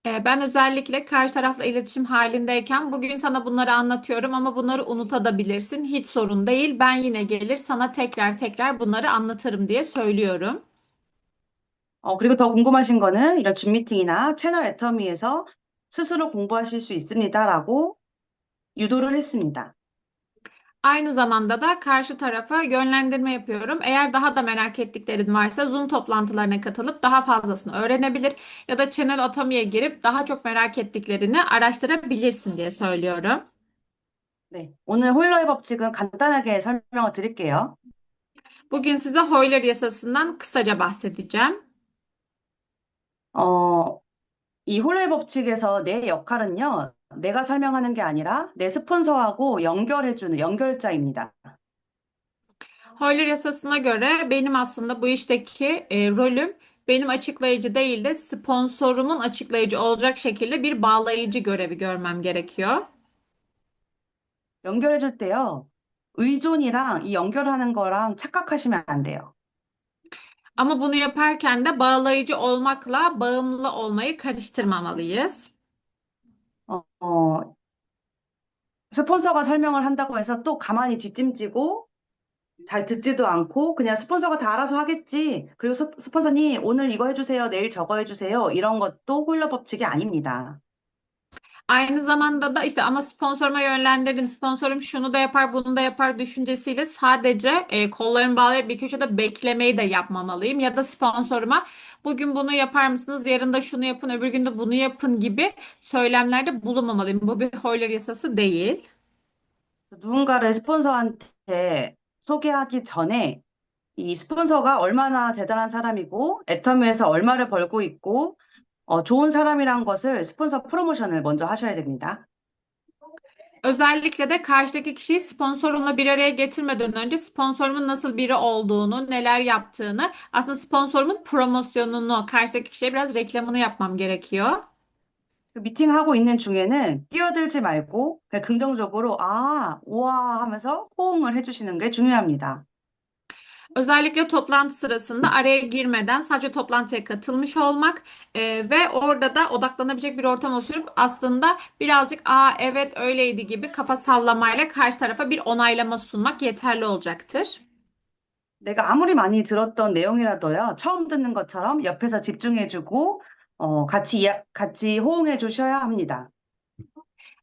A: Ben özellikle karşı tarafla iletişim halindeyken bugün sana bunları anlatıyorum ama bunları unutabilirsin. Hiç sorun değil. Ben yine gelir sana tekrar tekrar bunları anlatırım diye söylüyorum.
B: 그리고 더 궁금하신 거는 이런 줌 미팅이나 채널 애터미에서 스스로 공부하실 수 있습니다라고 유도를 했습니다.
A: Aynı zamanda da karşı tarafa yönlendirme yapıyorum. Eğer daha da merak ettiklerin varsa Zoom toplantılarına katılıp daha fazlasını öğrenebilir ya da Channel Atomi'ye girip daha çok merak ettiklerini araştırabilirsin diye söylüyorum.
B: 네, 오늘 홀러의 법칙은 간단하게 설명을 드릴게요.
A: Bugün size Euler yasasından kısaca bahsedeceğim.
B: 어, 이 홀러의 법칙에서 내 역할은요, 내가 설명하는 게 아니라 내 스폰서하고 연결해주는 연결자입니다.
A: Euler yasasına göre benim aslında bu işteki rolüm, benim açıklayıcı değil de sponsorumun açıklayıcı olacak şekilde bir bağlayıcı görevi görmem gerekiyor.
B: 연결해줄 때요, 의존이랑 이 연결하는 거랑 착각하시면 안 돼요.
A: Ama bunu yaparken de bağlayıcı olmakla bağımlı olmayı karıştırmamalıyız.
B: 어, 스폰서가 설명을 한다고 해서 또 가만히 뒷짐지고 잘 듣지도 않고 그냥 스폰서가 다 알아서 하겠지. 그리고 스폰서님 오늘 이거 해주세요. 내일 저거 해주세요. 이런 것도 홀러 법칙이 아닙니다.
A: Aynı zamanda da işte ama sponsoruma yönlendirdim, sponsorum şunu da yapar, bunu da yapar düşüncesiyle sadece kollarımı bağlayıp bir köşede beklemeyi de yapmamalıyım. Ya da sponsoruma bugün bunu yapar mısınız, yarın da şunu yapın, öbür gün de bunu yapın gibi söylemlerde bulunmamalıyım. Bu bir Hoyler yasası değil.
B: 누군가를 스폰서한테 소개하기 전에 이 스폰서가 얼마나 대단한 사람이고 애터미에서 얼마를 벌고 있고 좋은 사람이란 것을 스폰서 프로모션을 먼저 하셔야 됩니다.
A: Özellikle de karşıdaki kişiyi sponsorumla bir araya getirmeden önce sponsorumun nasıl biri olduğunu, neler yaptığını, aslında sponsorumun promosyonunu, karşıdaki kişiye biraz reklamını yapmam gerekiyor.
B: 그 미팅하고 있는 중에는 끼어들지 말고 그냥 긍정적으로 아, 우와 하면서 호응을 해주시는 게 중요합니다.
A: Özellikle toplantı sırasında araya girmeden sadece toplantıya katılmış olmak ve orada da odaklanabilecek bir ortam oluşturup aslında birazcık aa evet öyleydi gibi kafa sallamayla karşı tarafa bir onaylama sunmak yeterli olacaktır.
B: 내가 아무리 많이 들었던 내용이라도요, 처음 듣는 것처럼 옆에서 집중해주고, 같이 호응해 주셔야 합니다.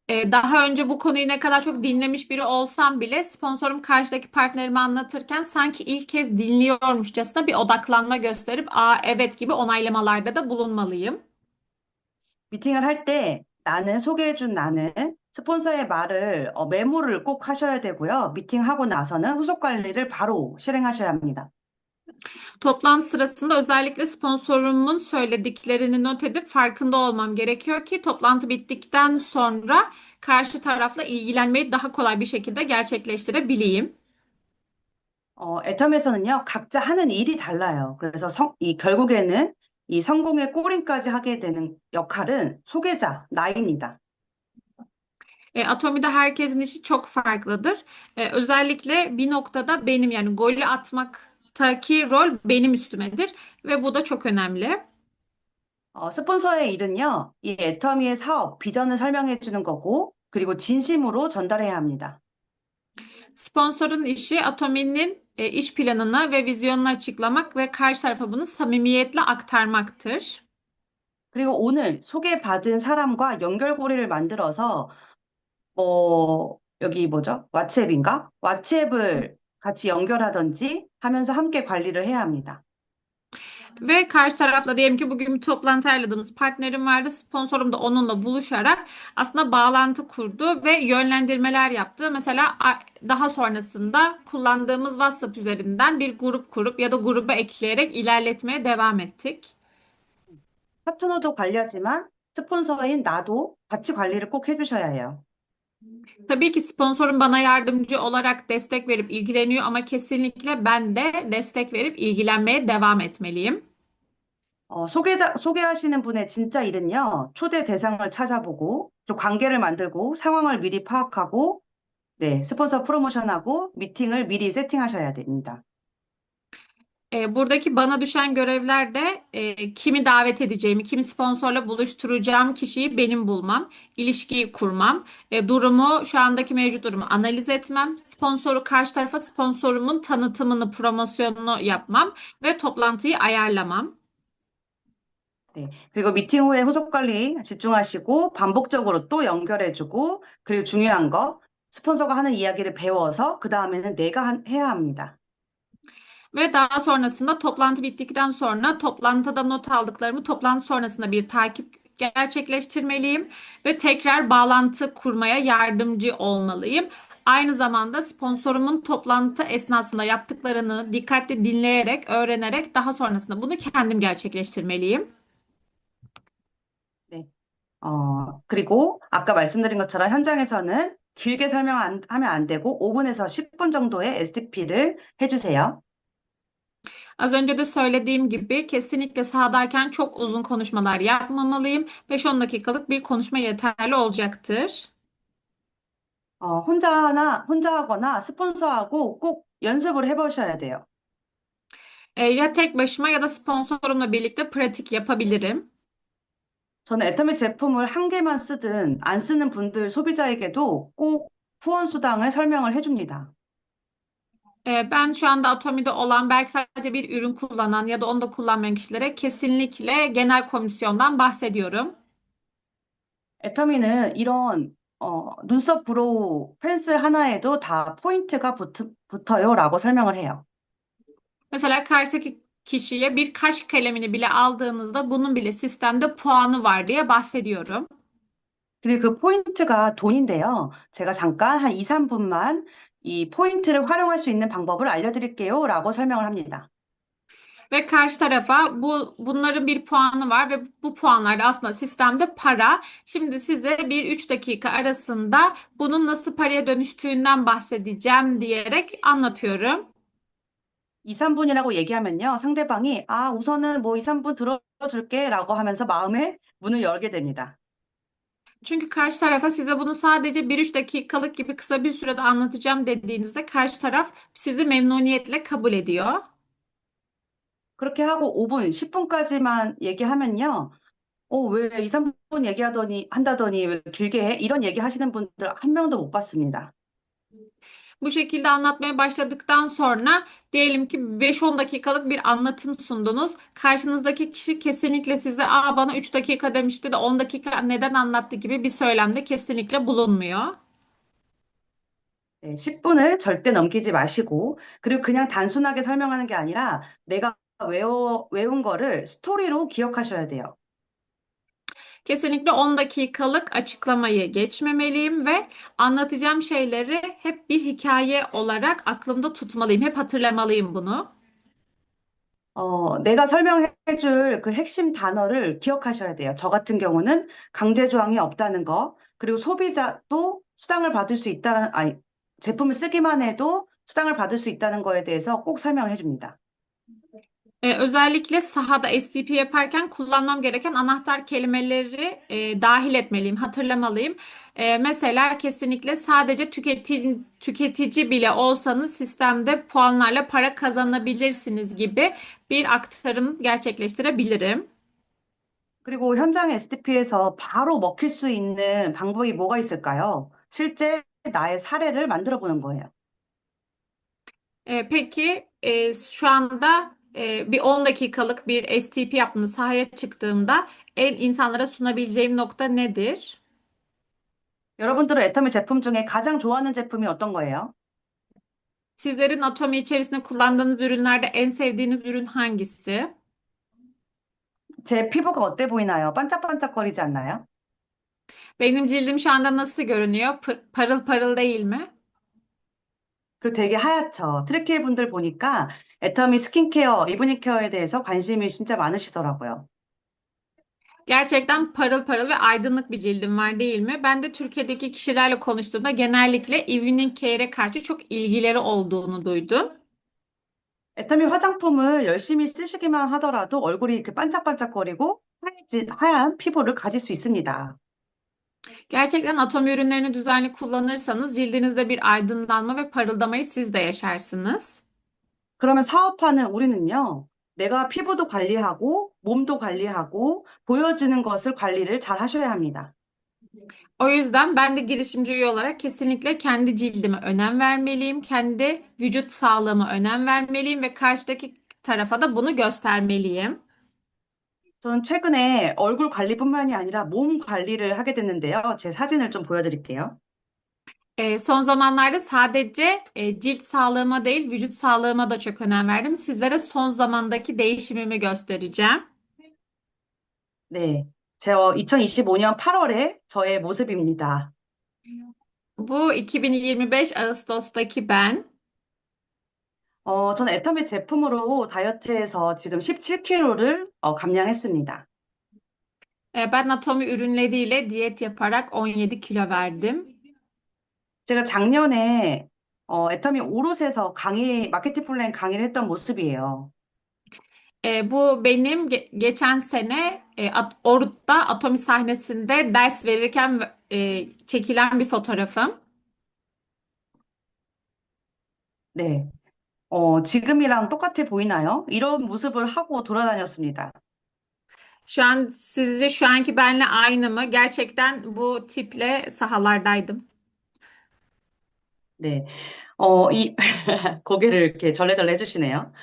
A: Daha önce bu konuyu ne kadar çok dinlemiş biri olsam bile sponsorum karşıdaki partnerime anlatırken sanki ilk kez dinliyormuşçasına bir odaklanma gösterip aa evet gibi onaylamalarda da bulunmalıyım.
B: 미팅을 할 때 소개해준 나는 스폰서의 말을 메모를 꼭 하셔야 되고요. 미팅하고 나서는 후속 관리를 바로 실행하셔야 합니다.
A: Toplantı sırasında özellikle sponsorumun söylediklerini not edip farkında olmam gerekiyor ki toplantı bittikten sonra karşı tarafla ilgilenmeyi daha kolay bir şekilde gerçekleştirebileyim.
B: 애텀에서는요, 각자 하는 일이 달라요. 그래서 결국에는 이 성공의 꼬림까지 하게 되는 역할은 소개자, 나입니다.
A: Atomi'de herkesin işi çok farklıdır. Özellikle bir noktada benim yani golü atmaktaki rol benim üstümedir ve bu da çok önemli.
B: 스폰서의 일은요, 이 애터미의 사업, 비전을 설명해 주는 거고, 그리고 진심으로 전달해야 합니다.
A: Sponsorun işi Atomi'nin iş planını ve vizyonunu açıklamak ve karşı tarafa bunu samimiyetle aktarmaktır.
B: 그리고 오늘 소개받은 사람과 연결고리를 만들어서, 여기 뭐죠? 왓츠앱인가? 왓츠앱을 같이 연결하든지 하면서 함께 관리를 해야 합니다.
A: Ve karşı tarafla diyelim ki bugün bir toplantı ayarladığımız partnerim vardı. Sponsorum da onunla buluşarak aslında bağlantı kurdu ve yönlendirmeler yaptı. Mesela daha sonrasında kullandığımız WhatsApp üzerinden bir grup kurup ya da gruba ekleyerek ilerletmeye devam ettik.
B: 파트너도 관리하지만 스폰서인 나도 같이 관리를 꼭 해주셔야 해요.
A: Tabii ki sponsorum bana yardımcı olarak destek verip ilgileniyor ama kesinlikle ben de destek verip ilgilenmeye devam etmeliyim.
B: 소개하시는 분의 진짜 일은요, 초대 대상을 찾아보고, 또 관계를 만들고, 상황을 미리 파악하고, 네, 스폰서 프로모션하고, 미팅을 미리 세팅하셔야 됩니다.
A: Buradaki bana düşen görevler de kimi davet edeceğimi, kimi sponsorla buluşturacağım kişiyi benim bulmam, ilişkiyi kurmam, durumu, şu andaki mevcut durumu analiz etmem, sponsoru karşı tarafa sponsorumun tanıtımını, promosyonunu yapmam ve toplantıyı ayarlamam.
B: 네. 그리고 미팅 후에 후속 관리 집중하시고, 반복적으로 또 연결해주고, 그리고 중요한 거, 스폰서가 하는 이야기를 배워서, 그 다음에는 해야 합니다.
A: Ve daha sonrasında toplantı bittikten sonra toplantıda not aldıklarımı toplantı sonrasında bir takip gerçekleştirmeliyim ve tekrar bağlantı kurmaya yardımcı olmalıyım. Aynı zamanda sponsorumun toplantı esnasında yaptıklarını dikkatli dinleyerek, öğrenerek daha sonrasında bunu kendim gerçekleştirmeliyim.
B: 네. 그리고 아까 말씀드린 것처럼 현장에서는 길게 하면 안 되고 5분에서 10분 정도의 STP를 해주세요.
A: Az önce de söylediğim gibi kesinlikle sahadayken çok uzun konuşmalar yapmamalıyım. 5-10 dakikalık bir konuşma yeterli olacaktır.
B: 혼자 하거나 스폰서하고 꼭 연습을 해보셔야 돼요.
A: Ya tek başıma ya da sponsorumla birlikte pratik yapabilirim.
B: 저는 애터미 제품을 한 개만 쓰든 안 쓰는 분들 소비자에게도 꼭 후원 수당을 설명을 해줍니다.
A: Ben şu anda Atomi'de olan belki sadece bir ürün kullanan ya da onu da kullanmayan kişilere kesinlikle genel komisyondan bahsediyorum.
B: 애터미는 이런 눈썹 브로우 펜슬 하나에도 다 포인트가 붙어요라고 설명을 해요.
A: Mesela karşıdaki kişiye bir kaş kalemini bile aldığınızda bunun bile sistemde puanı var diye bahsediyorum.
B: 그리고 그 포인트가 돈인데요. 제가 잠깐 한 2, 3분만 이 포인트를 활용할 수 있는 방법을 알려드릴게요라고 설명을 합니다.
A: Ve karşı tarafa bunların bir puanı var ve bu puanlar da aslında sistemde para. Şimdi size bir 3 dakika arasında bunun nasıl paraya dönüştüğünden bahsedeceğim diyerek anlatıyorum.
B: 2, 3분이라고 얘기하면요. 상대방이 우선은 뭐 2, 3분 들어줄게 라고 하면서 마음의 문을 열게 됩니다.
A: Çünkü karşı tarafa size bunu sadece 1-3 dakikalık gibi kısa bir sürede anlatacağım dediğinizde karşı taraf sizi memnuniyetle kabul ediyor.
B: 그렇게 하고 5분, 10분까지만 얘기하면요. 왜 2, 3분 한다더니 왜 길게 해? 이런 얘기 하시는 분들 한 명도 못 봤습니다.
A: Bu şekilde anlatmaya başladıktan sonra diyelim ki 5-10 dakikalık bir anlatım sundunuz. Karşınızdaki kişi kesinlikle size bana 3 dakika demişti de 10 dakika neden anlattı gibi bir söylemde kesinlikle bulunmuyor.
B: 네, 10분을 절대 넘기지 마시고, 그리고 그냥 단순하게 설명하는 게 아니라 내가 외운 거를 스토리로 기억하셔야 돼요.
A: Kesinlikle 10 dakikalık açıklamayı geçmemeliyim ve anlatacağım şeyleri hep bir hikaye olarak aklımda tutmalıyım. Hep hatırlamalıyım bunu.
B: 내가 설명해 줄 그 핵심 단어를 기억하셔야 돼요. 저 같은 경우는 강제조항이 없다는 거, 그리고 소비자도 수당을 받을 수 제품을 쓰기만 해도 수당을 받을 수 있다는 거에 대해서 꼭 설명해 줍니다.
A: Özellikle sahada STP yaparken kullanmam gereken anahtar kelimeleri dahil etmeliyim, hatırlamalıyım. Mesela kesinlikle sadece tüketici bile olsanız sistemde puanlarla para kazanabilirsiniz gibi bir aktarım gerçekleştirebilirim.
B: 그리고 현장 STP에서 바로 먹힐 수 있는 방법이 뭐가 있을까요? 실제 나의 사례를 만들어 보는 거예요.
A: Peki şu anda bir 10 dakikalık bir STP yaptığımda sahaya çıktığımda insanlara sunabileceğim nokta nedir?
B: 여러분들은 애터미 제품 중에 가장 좋아하는 제품이 어떤 거예요?
A: Sizlerin Atomi içerisinde kullandığınız ürünlerde en sevdiğiniz ürün hangisi?
B: 제 피부가 어때 보이나요? 반짝반짝거리지 않나요?
A: Benim cildim şu anda nasıl görünüyor? Parıl parıl değil mi?
B: 그리고 되게 하얗죠. 트리키 분들 보니까 애터미 스킨케어, 이브닝 케어에 대해서 관심이 진짜 많으시더라고요.
A: Gerçekten parıl parıl ve aydınlık bir cildim var değil mi? Ben de Türkiye'deki kişilerle konuştuğumda genellikle evening care'e karşı çok ilgileri olduğunu duydum.
B: 애터미 화장품을 열심히 쓰시기만 하더라도 얼굴이 이렇게 반짝반짝거리고 하얀 피부를 가질 수 있습니다.
A: Gerçekten Atomi ürünlerini düzenli kullanırsanız cildinizde bir aydınlanma ve parıldamayı siz de yaşarsınız.
B: 그러면 사업하는 우리는요, 내가 피부도 관리하고 몸도 관리하고 보여지는 것을 관리를 잘 하셔야 합니다.
A: O yüzden ben de girişimci üye olarak kesinlikle kendi cildime önem vermeliyim, kendi vücut sağlığıma önem vermeliyim ve karşıdaki tarafa da bunu göstermeliyim.
B: 저는 최근에 얼굴 관리뿐만이 아니라 몸 관리를 하게 됐는데요. 제 사진을 좀 보여드릴게요.
A: Son zamanlarda sadece cilt sağlığıma değil, vücut sağlığıma da çok önem verdim. Sizlere son zamandaki değişimimi göstereceğim.
B: 네. 2025년 8월에 저의 모습입니다.
A: Bu 2025 Ağustos'taki ben.
B: 저는 애터미 제품으로 다이어트해서 지금 17kg를 감량했습니다.
A: Ben Atomi ürünleriyle diyet yaparak 17 kilo verdim.
B: 제가 작년에 애터미 오롯에서 마케팅 플랜 강의를 했던 모습이에요.
A: Bu benim geçen sene Orut'ta Atomi sahnesinde ders verirken çekilen bir fotoğrafım.
B: 네. 지금이랑 똑같아 보이나요? 이런 모습을 하고 돌아다녔습니다.
A: Şu an sizce şu anki benle aynı mı? Gerçekten bu tiple sahalardaydım.
B: 네. 고개를 이렇게 절레절레 해주시네요.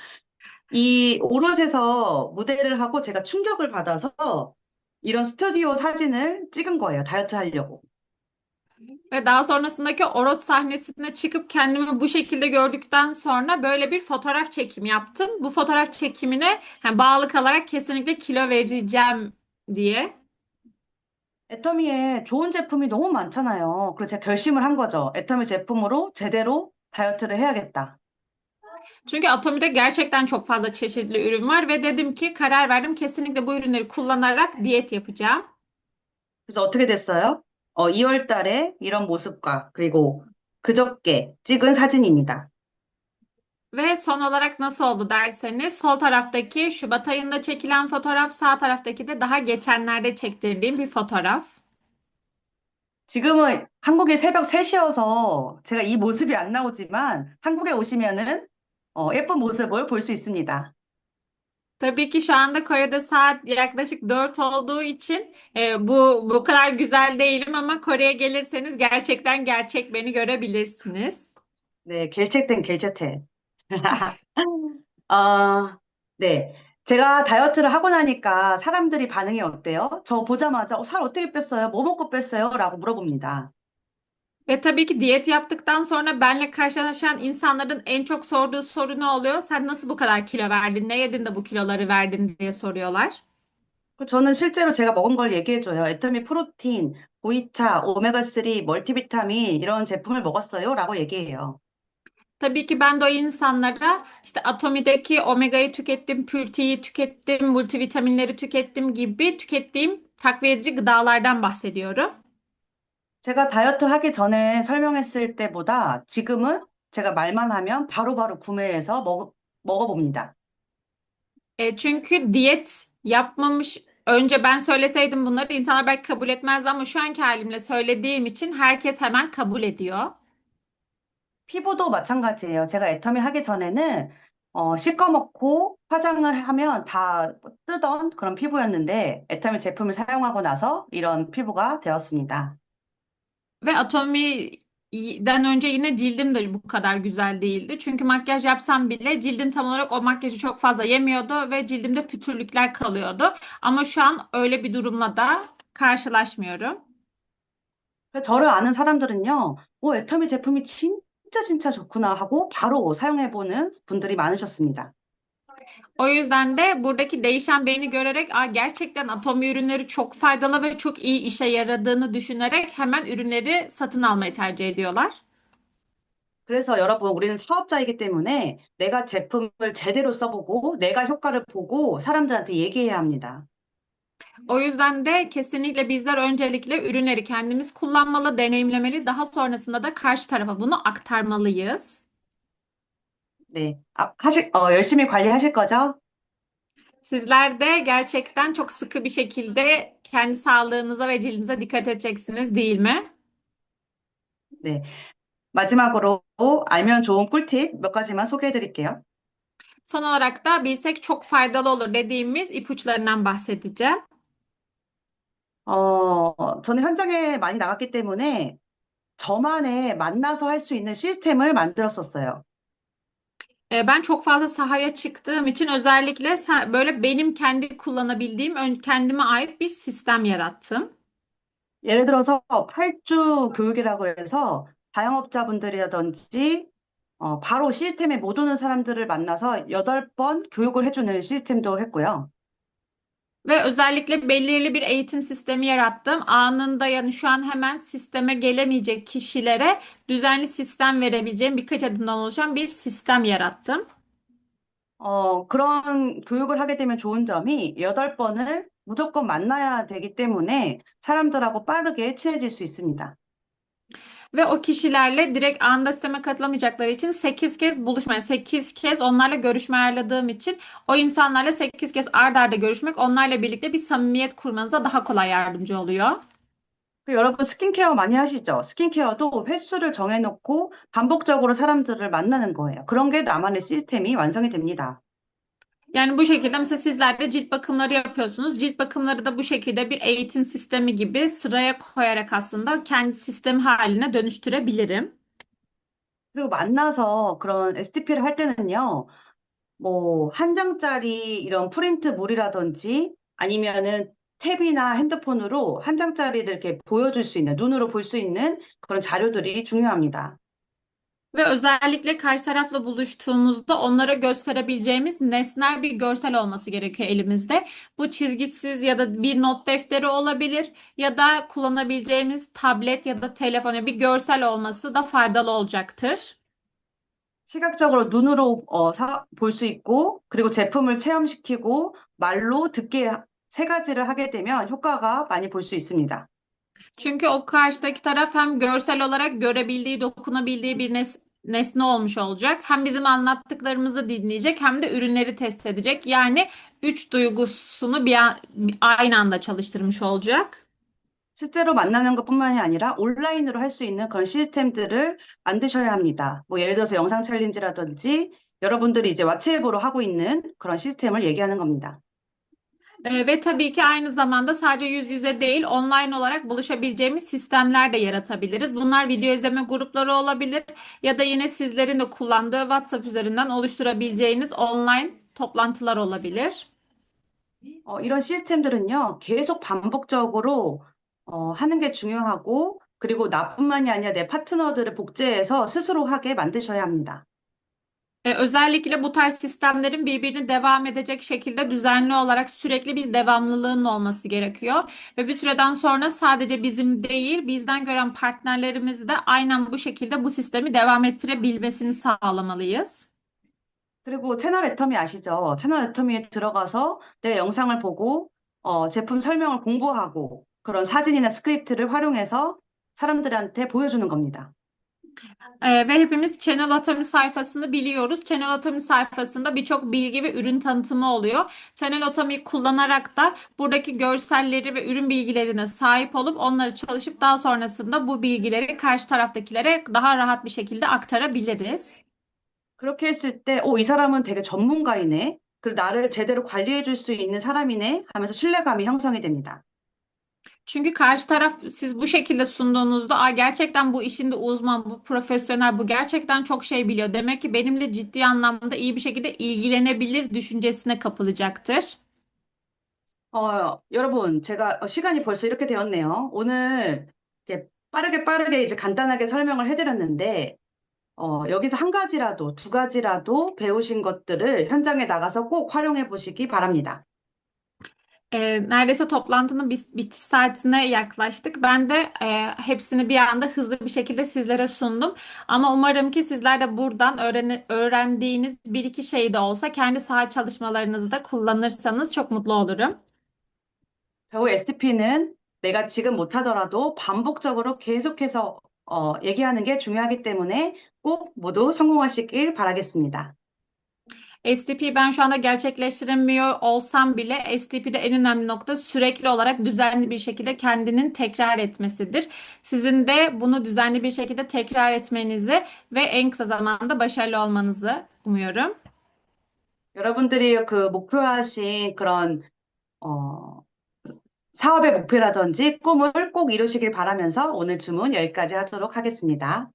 B: 이 오롯에서 무대를 ha고 제가 충격을 받아서 이런 스튜디오 사진을 찍은 거예요. 다이어트 하려고.
A: Ve daha sonrasındaki Orut sahnesine çıkıp kendimi bu şekilde gördükten sonra böyle bir fotoğraf çekimi yaptım. Bu fotoğraf çekimine bağlı kalarak kesinlikle kilo vereceğim diye.
B: 애터미에 좋은 제품이 너무 많잖아요. 그래서 제가 결심을 한 거죠. 애터미 제품으로 제대로 다이어트를 해야겠다.
A: Çünkü Atomi'de gerçekten çok fazla çeşitli ürün var ve dedim ki karar verdim kesinlikle bu ürünleri kullanarak diyet yapacağım.
B: 그래서 어떻게 됐어요? 2월 달에 이런 모습과 그리고 그저께 찍은 사진입니다.
A: Ve son olarak nasıl oldu derseniz sol taraftaki Şubat ayında çekilen fotoğraf, sağ taraftaki de daha geçenlerde çektirdiğim bir fotoğraf.
B: 지금은 한국이 새벽 3시여서 제가 이 모습이 안 나오지만 한국에 오시면은 예쁜 모습을 볼 수 있습니다.
A: Tabii ki şu anda Kore'de saat yaklaşık 4 olduğu için bu kadar güzel değilim ama Kore'ye gelirseniz gerçekten gerçek beni görebilirsiniz.
B: 네, 겔체텐 겔체텐. 아, 네. 제가 다이어트를 하고 나니까 사람들이 반응이 어때요? 저 보자마자 살 어떻게 뺐어요? 뭐 먹고 뺐어요? 라고 물어봅니다.
A: Ve tabii ki diyet yaptıktan sonra benle karşılaşan insanların en çok sorduğu soru ne oluyor? Sen nasıl bu kadar kilo verdin? Ne yedin de bu kiloları verdin diye soruyorlar.
B: 저는 실제로 제가 먹은 걸 얘기해줘요. 애터미 프로틴, 보이차, 오메가3, 멀티비타민 이런 제품을 먹었어요. 라고 얘기해요.
A: Tabii ki ben de o insanlara işte Atomi'deki omega'yı tükettim, pürtiyi tükettim, multivitaminleri tükettim gibi tükettiğim takviye edici gıdalardan bahsediyorum.
B: 제가 다이어트 하기 전에 설명했을 때보다 지금은 제가 말만 하면 바로바로 구매해서 먹어봅니다.
A: Çünkü diyet yapmamış önce ben söyleseydim bunları insanlar belki kabul etmezdi ama şu anki halimle söylediğim için herkes hemen kabul ediyor.
B: 피부도 마찬가지예요. 제가 애터미 하기 전에는 시꺼멓고 화장을 하면 다 뜨던 그런 피부였는데 애터미 제품을 사용하고 나서 이런 피부가 되었습니다.
A: Ve Atomi'den önce yine cildim de bu kadar güzel değildi. Çünkü makyaj yapsam bile cildim tam olarak o makyajı çok fazla yemiyordu ve cildimde pütürlükler kalıyordu. Ama şu an öyle bir durumla da karşılaşmıyorum.
B: 그래서 저를 아는 사람들은요, 애터미 제품이 진짜 좋구나 하고 바로 사용해보는 분들이 많으셨습니다.
A: O yüzden de buradaki değişen beni görerek gerçekten Atomi ürünleri çok faydalı ve çok iyi işe yaradığını düşünerek hemen ürünleri satın almayı tercih ediyorlar.
B: 그래서 여러분, 우리는 사업자이기 때문에 내가 제품을 제대로 써보고 내가 효과를 보고 사람들한테 얘기해야 합니다.
A: O yüzden de kesinlikle bizler öncelikle ürünleri kendimiz kullanmalı, deneyimlemeli, daha sonrasında da karşı tarafa bunu aktarmalıyız.
B: 네. 열심히 관리하실 거죠?
A: Sizler de gerçekten çok sıkı bir şekilde kendi sağlığınıza ve cildinize dikkat edeceksiniz, değil mi?
B: 네. 마지막으로 알면 좋은 꿀팁 몇 가지만 소개해 드릴게요.
A: Son olarak da bilsek çok faydalı olur dediğimiz ipuçlarından bahsedeceğim.
B: 저는 현장에 많이 나갔기 때문에 저만의 만나서 할 수 있는 시스템을 만들었었어요.
A: Ben çok fazla sahaya çıktığım için özellikle böyle benim kendi kullanabildiğim, kendime ait bir sistem yarattım.
B: 예를 들어서 8주 교육이라고 해서 자영업자분들이라든지 바로 시스템에 못 오는 사람들을 만나서 8번 교육을 해주는 시스템도 했고요.
A: Ve özellikle belirli bir eğitim sistemi yarattım. Anında yani şu an hemen sisteme gelemeyecek kişilere düzenli sistem verebileceğim birkaç adımdan oluşan bir sistem yarattım.
B: 그런 교육을 하게 되면 좋은 점이 8번을 무조건 만나야 되기 때문에 사람들하고 빠르게 친해질 수 있습니다.
A: Ve o kişilerle direkt anında sisteme katılamayacakları için 8 kez buluşma, yani 8 kez onlarla görüşme ayarladığım için o insanlarla 8 kez ard arda görüşmek onlarla birlikte bir samimiyet kurmanıza daha kolay yardımcı oluyor.
B: 여러분 스킨케어 많이 하시죠? 스킨케어도 횟수를 정해놓고 반복적으로 사람들을 만나는 거예요. 그런 게 나만의 시스템이 완성이 됩니다.
A: Yani bu şekilde mesela sizler de cilt bakımları yapıyorsunuz. Cilt bakımları da bu şekilde bir eğitim sistemi gibi sıraya koyarak aslında kendi sistem haline dönüştürebilirim.
B: 그리고 만나서 그런 STP를 할 때는요, 뭐, 한 장짜리 이런 프린트물이라든지 아니면은 탭이나 핸드폰으로 한 장짜리를 이렇게 보여줄 수 있는, 눈으로 볼 수 있는 그런 자료들이 중요합니다.
A: Ve özellikle karşı tarafla buluştuğumuzda onlara gösterebileceğimiz nesnel bir görsel olması gerekiyor elimizde. Bu çizgisiz ya da bir not defteri olabilir ya da kullanabileceğimiz tablet ya da telefon, yani bir görsel olması da faydalı olacaktır.
B: 시각적으로 눈으로 볼 수 있고, kri고 제품을 체험시키고, 말로 듣게 세 가지를 하게 되면 효과가 많이 볼 수 있습니다.
A: Çünkü o karşıdaki taraf hem görsel olarak görebildiği, dokunabildiği bir nesne olmuş olacak. Hem bizim anlattıklarımızı dinleyecek hem de ürünleri test edecek. Yani üç duygusunu aynı anda çalıştırmış olacak.
B: 실제로 만나는 것뿐만이 아니라 온라인으로 할 수 있는 그런 시스템들을 만드셔야 합니다. 뭐 예를 들어서 영상 챌린지라든지 여러분들이 이제 왓츠앱으로 하고 있는 그런 시스템을 얘기하는 겁니다.
A: Ve tabii ki aynı zamanda sadece yüz yüze değil, online olarak buluşabileceğimiz sistemler de yaratabiliriz. Bunlar video izleme grupları olabilir ya da yine sizlerin de kullandığı WhatsApp üzerinden oluşturabileceğiniz online toplantılar olabilir.
B: 이런 시스템들은요, 계속 반복적으로 하는 게 중요하고, 그리고 나뿐만이 아니라 내 파트너들을 복제해서 스스로 하게 만드셔야 합니다.
A: Özellikle bu tarz sistemlerin birbirini devam edecek şekilde düzenli olarak sürekli bir devamlılığının olması gerekiyor. Ve bir süreden sonra sadece bizim değil, bizden gören partnerlerimiz de aynen bu şekilde bu sistemi devam ettirebilmesini sağlamalıyız.
B: 그리고 채널 애터미 아시죠? 채널 애터미에 들어가서 내 영상을 보고 제품 설명을 공부하고 그런 사진이나 스크립트를 활용해서 사람들한테 보여주는 겁니다.
A: Ve hepimiz Channel Atomy sayfasını biliyoruz. Channel Atomy sayfasında birçok bilgi ve ürün tanıtımı oluyor. Channel Atomy'yi kullanarak da buradaki görselleri ve ürün bilgilerine sahip olup onları çalışıp daha sonrasında bu bilgileri karşı taraftakilere daha rahat bir şekilde aktarabiliriz.
B: 그렇게 했을 때, 이 사람은 되게 전문가이네. 그리고 나를 제대로 관리해 줄 수 있는 사람이네 하면서 신뢰감이 형성이 됩니다.
A: Çünkü karşı taraf siz bu şekilde sunduğunuzda, gerçekten bu işinde uzman, bu profesyonel, bu gerçekten çok şey biliyor. Demek ki benimle ciddi anlamda iyi bir şekilde ilgilenebilir düşüncesine kapılacaktır.
B: 여러분, 제가 시간이 벌써 이렇게 되었네요. 오늘 이렇게 빠르게 이제 간단하게 설명을 해드렸는데, 여기서 한 가지라도, 두 가지라도 배우신 것들을 현장에 나가서 꼭 활용해 보시기 바랍니다.
A: Neredeyse toplantının bitiş saatine yaklaştık. Ben de hepsini bir anda hızlı bir şekilde sizlere sundum. Ama umarım ki sizler de buradan öğrendiğiniz bir iki şey de olsa kendi saha çalışmalarınızda kullanırsanız çok mutlu olurum.
B: 결국 STP는 내가 지금 못하더라도 반복적으로 계속해서 얘기하는 게 중요하기 때문에 꼭 모두 성공하시길 바라겠습니다.
A: STP ben şu anda gerçekleştiremiyor olsam bile STP'de en önemli nokta sürekli olarak düzenli bir şekilde kendinin tekrar etmesidir. Sizin de bunu düzenli bir şekilde tekrar etmenizi ve en kısa zamanda başarılı olmanızı umuyorum.
B: 여러분들이 그 목표하신 그런 어, 사업의 목표라든지 꿈을 꼭 이루시길 바라면서 오늘 주문 여기까지 하도록 하겠습니다.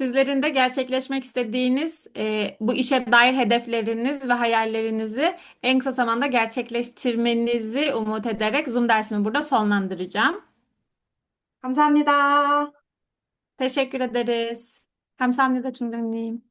A: Sizlerin de gerçekleşmek istediğiniz bu işe dair hedefleriniz ve hayallerinizi en kısa zamanda gerçekleştirmenizi umut ederek Zoom dersimi burada sonlandıracağım.
B: 감사합니다.
A: Teşekkür ederiz. 감사합니다, 중장님.